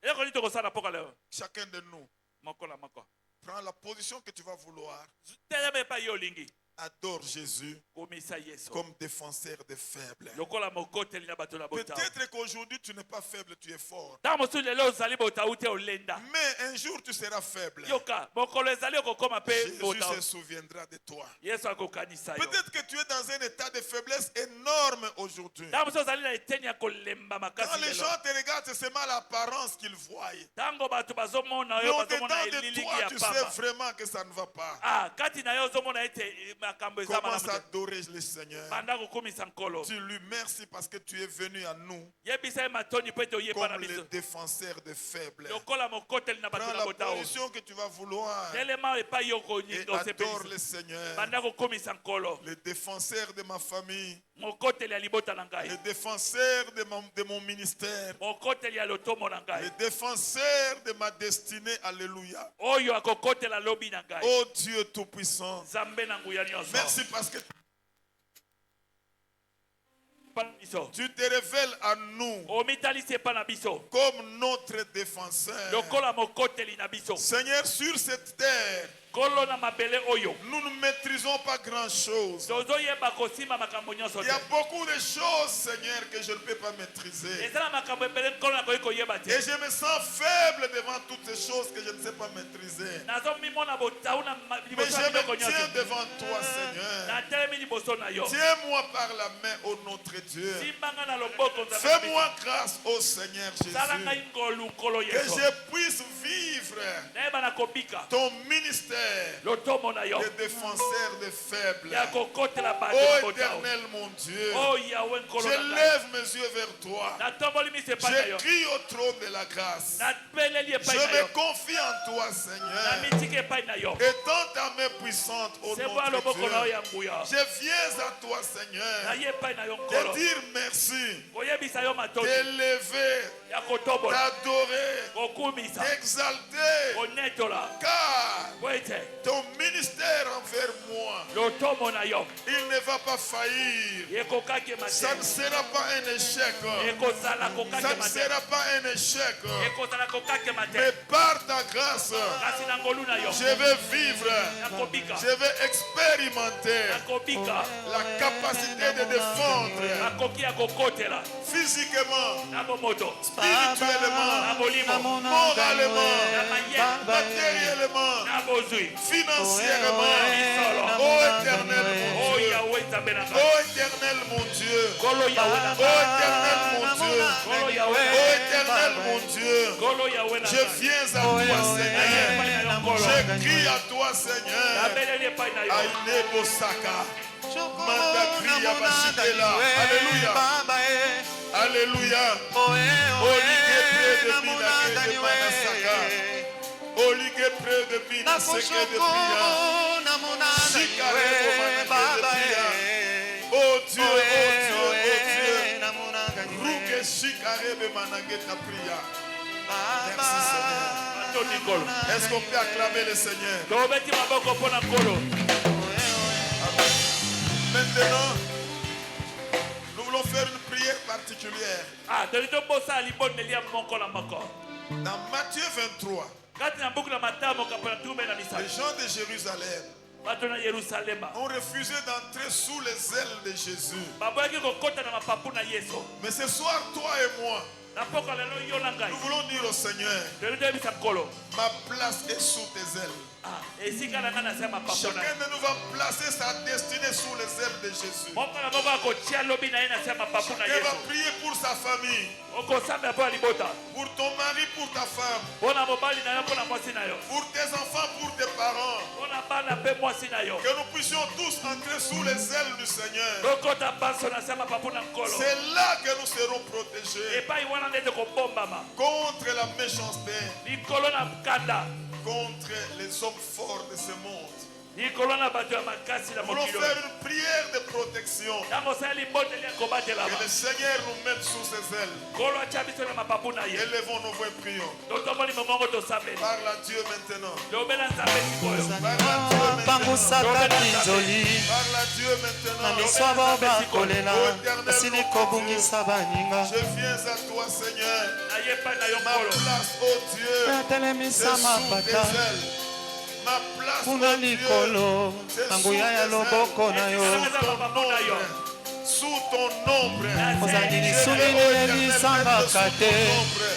Eloko nini tokosala mpoka leo? Chacun de nous Moko na moko. prend la position que tu vas vouloir. Telema epai yo olingi. Adore Jésus Komisa Yesu. comme défenseur des faibles. Lokola mokoteli na bato na botao. Peut-être qu'aujourd'hui tu n'es pas faible, tu es fort. Ntango mosusu lelo ozali botau te olenda. Mais un jour tu seras faible. Yoka, mokolo ezali okokoma mpe Jésus botao. se souviendra de toi. Yesu akokanisa yo. Peut-être que tu es dans un état de faiblesse énorme aujourd'hui. Ntango mosusu ozali na eteni ya kolemba Quand makasi les lelo. gens te regardent, c'est seulement l'apparence qu'ils voient. Ntango bato bazomona Mais yo au-dedans bazomona de eliliki toi, ya tu sais pamba. vraiment que ça ne va pas. Ah, kati na yo ozomona ete makambo eza Commence à malamu te. adorer le Seigneur. Banda kokumisa nkolo. Tu lui merci parce que tu es venu à nous Yebisa ye matoni mpo ete oyeba na comme le biso. défenseur des faibles. Lokola mokoteli na bato Prends na la botao. position que tu vas vouloir Telema epai yo et adore osepelisa. le Seigneur. Banda kokumisa nkolo. Le défenseur de ma famille, Mokoteli ya libota na le ngai. défenseur de mon ministère, Mokoteli ya lotomo na le ngai. défenseur de ma destinée. Alléluia. Oyo akokotela lobi na ngai. Oh Dieu Tout-Puissant, Nzambe na nguya nyonso. merci parce que Epa na biso. tu te révèles à nous Omitalisi epa na biso. comme notre défenseur. Lokola mokoteli na biso. Seigneur, sur cette terre, Kolo na mabele oyo. Nous ne maîtrisons pas grand-chose. Tozo yeba kosima makambo nyonso Il y a te. beaucoup de choses, Seigneur, que je ne peux pas maîtriser. Ezala makambo ebele kolo na koyiko yeba te. Et je me sens faible devant toutes ces choses que je ne sais pas maîtriser. Nazo mimona botau na Mais liboso je ya biloko me tiens nyonso. devant toi, Seigneur. Na telemi liboso na yo. Tiens-moi par la main, ô notre Dieu. Simbanga na loboko nzambe. Fais-moi grâce, ô Seigneur Sala Jésus, ngai ngolu kolo que yeso. je puisse vivre Nayeba na kobika. ton ministère Lotomo na yo. de défenseur des faibles. Ya kokotela bato Ô botao. éternel mon Dieu, Oh Yahweh nkolo je na ngai. lève mes yeux vers toi. Natomboli miso epai na yo. Je crie au trône de la grâce. Napeleli Je epai na yo. me confie en toi, Na Seigneur. mitiki epai na yo. Étends ta main puissante, ô Seboa notre loboko na yo Dieu. ya nguya. Je viens à toi, Seigneur, Na ye epai na yo te nkolo. dire merci, Koyebisa yo matondi. t'élever, Ya kotombola. t'adorer, Kokumisa. t'exalter, Konetola. car Po ete. ton ministère envers moi, Lotomo na yo. il ne va pas faillir. Ekokaki Ça mate. ne sera pas un échec. Ekozala Ça kokaki ne mate. sera pas un échec. Ekozala kokaki mate. Mais par ta grâce, Kasi na ngolu na yo. je vais vivre, Nakobika. je vais expérimenter Nakobika. la capacité de défendre Nakoki ya kokotela. physiquement, Na bomoto. spirituellement, Na molimo. moralement, Na mayele. matériellement, Na bozui. financièrement. Solo. Ô éternel Oh mon Dieu, Yahweh nzambe na ô ngai. éternel mon Dieu, Kolo Yahweh na ô ngai. éternel mon Dieu, Kolo Yahweh na ô ngai. éternel mon Dieu, Kolo Yahweh na je ngai. viens à toi, Na ye Seigneur. epai na yo nkolo. Je crie à toi, Seigneur. Nabeleli epai na yo. Aïne Bosaka. Manda cria Bashitela. Alléluia. Alléluia. Oligue près de Bina et de Manasaka. Oligue près de Bina Seke de Pia. Shikare de Manake de Pia. Oh Dieu, oh Dieu, oh Dieu. Ruke Shikare de Manake de Pia. Merci Seigneur. Atoni nkolo. Est-ce qu'on peut acclamer le Seigneur? Tobeti maboko mpona nkolo. Maintenant, nous voulons faire une prière particulière. Ah, toli tobosala libondeli ya moko na moko. Dans Matthieu 23, Kati na buku na Matamo kapona tume na les misala. gens de Jérusalem Bato na Yerusalema. ont refusé d'entrer sous les ailes de Jésus. Baboyaki kokota na mapapu na Yesu. Mais ce soir, toi et moi, Na poko lelo yo na ngai. nous voulons dire au Seigneur, Toli toyebisa nkolo. ma place est sous tes ailes. Ah, esika na ngai na se ya mapapu na Chacun de nous va placer sa destinée sous les ailes de Jésus. moko na moko akotia lobi na ye na se ya mapapu na Chacun va Yesu. prier pour sa famille, Okosambela mpo ya libota. pour ton mari, pour ta femme, Mpo na mobali na yo, mpo na mwasi na yo. pour tes enfants, pour tes parents. Mpo na bana mpe mwasi na yo. Que nous puissions tous entrer sous les ailes du Seigneur. Tokota banso na se ya mapapu na nkolo. C'est là que nous serons protégés Epai wana nde tokobombama. contre la méchanceté, Likolo na kanda. contre les hommes forts de ce monde. Likolo na bato ya makasi na Nous voulons mokili faire oyo. une prière de protection. Ntango osala libondeli ya Que kobatelama. le Seigneur nous mette sous ses ailes. Nkolo atia biso na mapapu na ye. Élevons nos voix et prions. Totomboli mongongo tosambeli. Parle à Dieu maintenant. Lobela nzambe sikoyo. Parle à Dieu maintenant. bangusaka kinzoli Parle à Dieu na maintenant. miso abo bakolela basili kobungisa baninga Je viens à toi, Seigneur. Na ye epai na yo Ma nkolo. place, oh Dieu, c'est natelemisa sous tes mapata ailes. Ma place, kuna oh Dieu, likolo c'est na sous nguya ya tes loboko ailes. na yo Esika na mapapu na yo. Sous ton ombre. ozali Je lisuni vais, oh Éternel, lilisangaka mettre sous te ton ombre.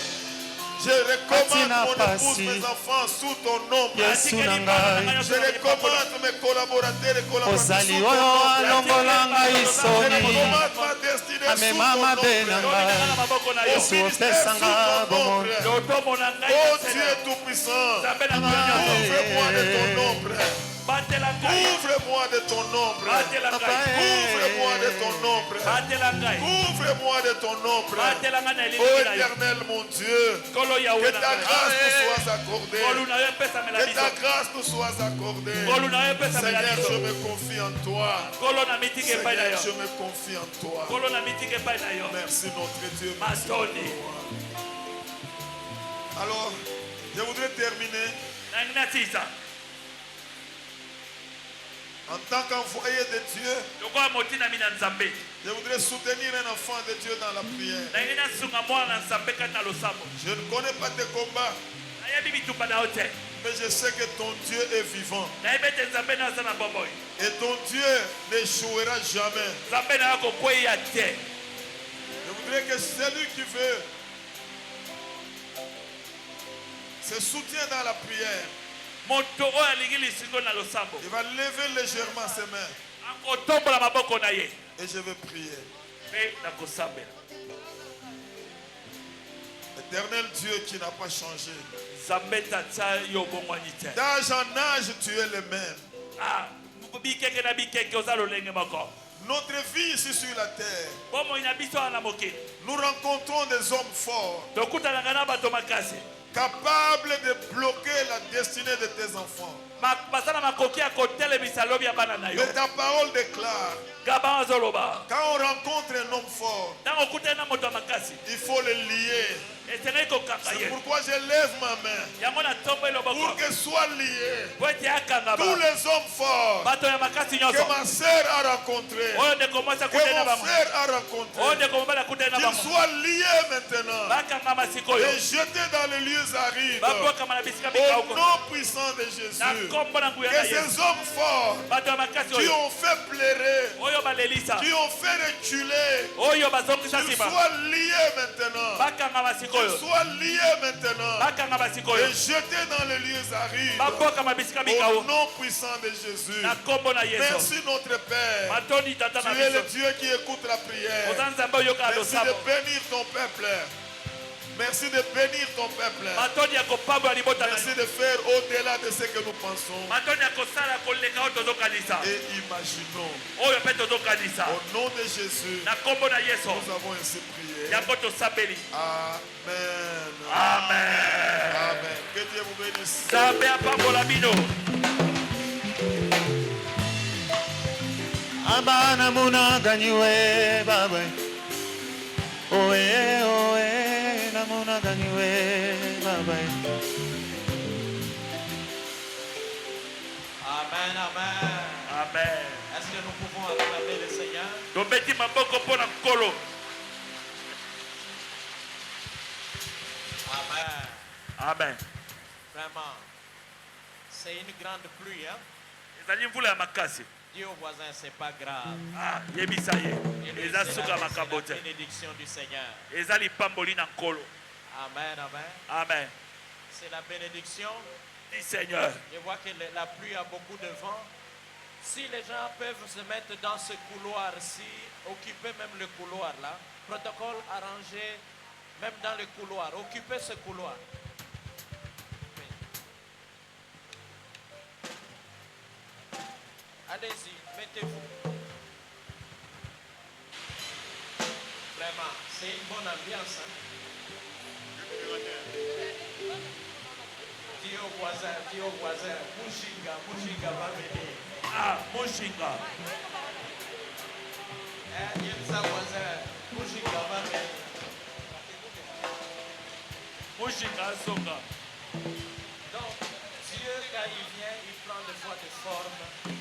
Je recommande Atina mon épouse, pasi. mes enfants sous ton ombre. yesu na ngai Je recommande mes collaborateurs et collaboratrices ozali sous ton oyo ombre. alongola ngai Je soni recommande ma destinée amema sous mabe ton na ombre. ngai na maboko na yo. yesu opesanga bomoi Lotomo na ngai Oh na Dieu sena. Tout-Puissant, Nzambe na nguya nyonso. ouvre-moi de ton ombre. Batela ngai. Ouvre-moi de ton ombre. Batela ngai. Ouvre-moi de ton ombre. Batela ngai. Ouvre-moi de ton ombre. Batela ngai na Oh elingi na yo. Éternel mon Dieu, Nkolo que Yahweh na ta ngai. grâce nous soit accordée. Nkolo na yo epesamela Que biso. ta grâce nous soit accordée. Nkolo na yo epesamela Seigneur, je biso. me confie en toi. Nkolo na mitiki epai na Seigneur, yo. je me confie en toi. Nkolo na mitiki epai na yo. Merci notre Dieu. Matoni. Alors, je voudrais terminer Nangi na tisa. en tant qu'envoyé de Dieu. Lokola motinami na Nzambe. Je voudrais soutenir un enfant de Dieu dans la prière. Nangi nasunga mwana na Nzambe kati na losambo. Je ne connais pas tes combats, Nayebi bitumba na yo te. Mais je sais que ton Dieu est vivant. nayebi ete nzambe naza na bomoi, Et ton Dieu n'échouera jamais. nzambe na yo kokweya te. Je voudrais que celui qui veut se soutient dans la prière. Moto oyo alingi lisingo na losambo Il va lever légèrement ses mains. akotombola maboko na ye Et je vais prier. mpe nakosambela. Éternel Dieu qui n'a pas changé. nzambe tata yo obongwani te. D'âge en âge, tu es le même. Ah, bikeke na bikeke oza lolenge moko. Notre vie ici sur la terre, bomoi na biso wana mokili nous rencontrons des hommes forts, tokutanaka na bato makasi capables de bloquer la destinée de tes enfants. baza na makoki ya kotelemisa lobi ya bana na yo. Mais ta parole déclare, gaba azoloba quand on rencontre un homme fort, ntango okutani na moto ya makasi il faut le lier. esengeli kokanga C'est ye pourquoi je lève ma main yango na ntombo eloboko pour que soient liés po ete akangama tous les hommes forts bato ya makasi que nyonso ma sœur a rencontrés, oyo ndeko mwasi que akutani na mon bango frère a oyo rencontrés, ndeko mobali akutani na qu'ils bango soient liés maintenant bakangama sikoyo et jetés dans les lieux arides babwakama na bisika au bikauko nom puissant de na Jésus. nkombo na nguya Que na yesu ces hommes forts bato ya makasi qui oyo ont fait pleurer, oyo balelisa qui ont fait reculer, oyo bazongisa qu'ils nsima soient liés maintenant, bakangama qu'ils sikoyo soient liés maintenant bakangama sikoyo et jetés dans les lieux arides babwakama bisika au bikao nom puissant de Jésus. na nkombo na yesu Merci notre Père. matoni tata Tu na es le biso Dieu qui écoute la prière. oza nzambe oyokaka Merci de losambo bénir ton peuple. Merci de bénir ton peuple. matoni ya kopambola libota na Merci yo de faire au-delà de ce que nous pensons matoni ya kosala koleka oyo tozokanisa et imaginons. oyo mpe tozokanisa Au nom de Jésus, na nkombo na yesu nous avons ainsi prié. yango tosambeli Amen. amen Amen. Que Dieu vous bénisse. nzambe apambola bino Abana muna ganyiwe baba. Oe oe na muna ganyiwe baba. Amen, amen. amen Est-ce que nous pouvons acclamer le Seigneur? tobeti maboko mpo na nkolo Amen. amen Vraiment. C'est une grande pluie, hein? ezali mvula ya makasi Dis au voisin, c'est pas grave. Ah, yebisa ye Et eza c'est suka la makambo te bénédiction du Seigneur. eza lipamboli na nkolo Amen, amen. amen C'est la bénédiction. di seigneur Je vois que la pluie a beaucoup de vent. Si les gens peuvent se mettre dans ce couloir-ci, occuper même le couloir là, protocole arrangé, même dans le couloir, occuper ce couloir. Oui. Allez-y, mettez-vous. Vraiment, c'est une bonne ambiance. Hein? Dis au voisin, Mushinga va venir. ah moshinga Yemsa voisin, Mushinga va venir. moshinga azonga Donc, Dieu, quand il vient, il prend des fois des formes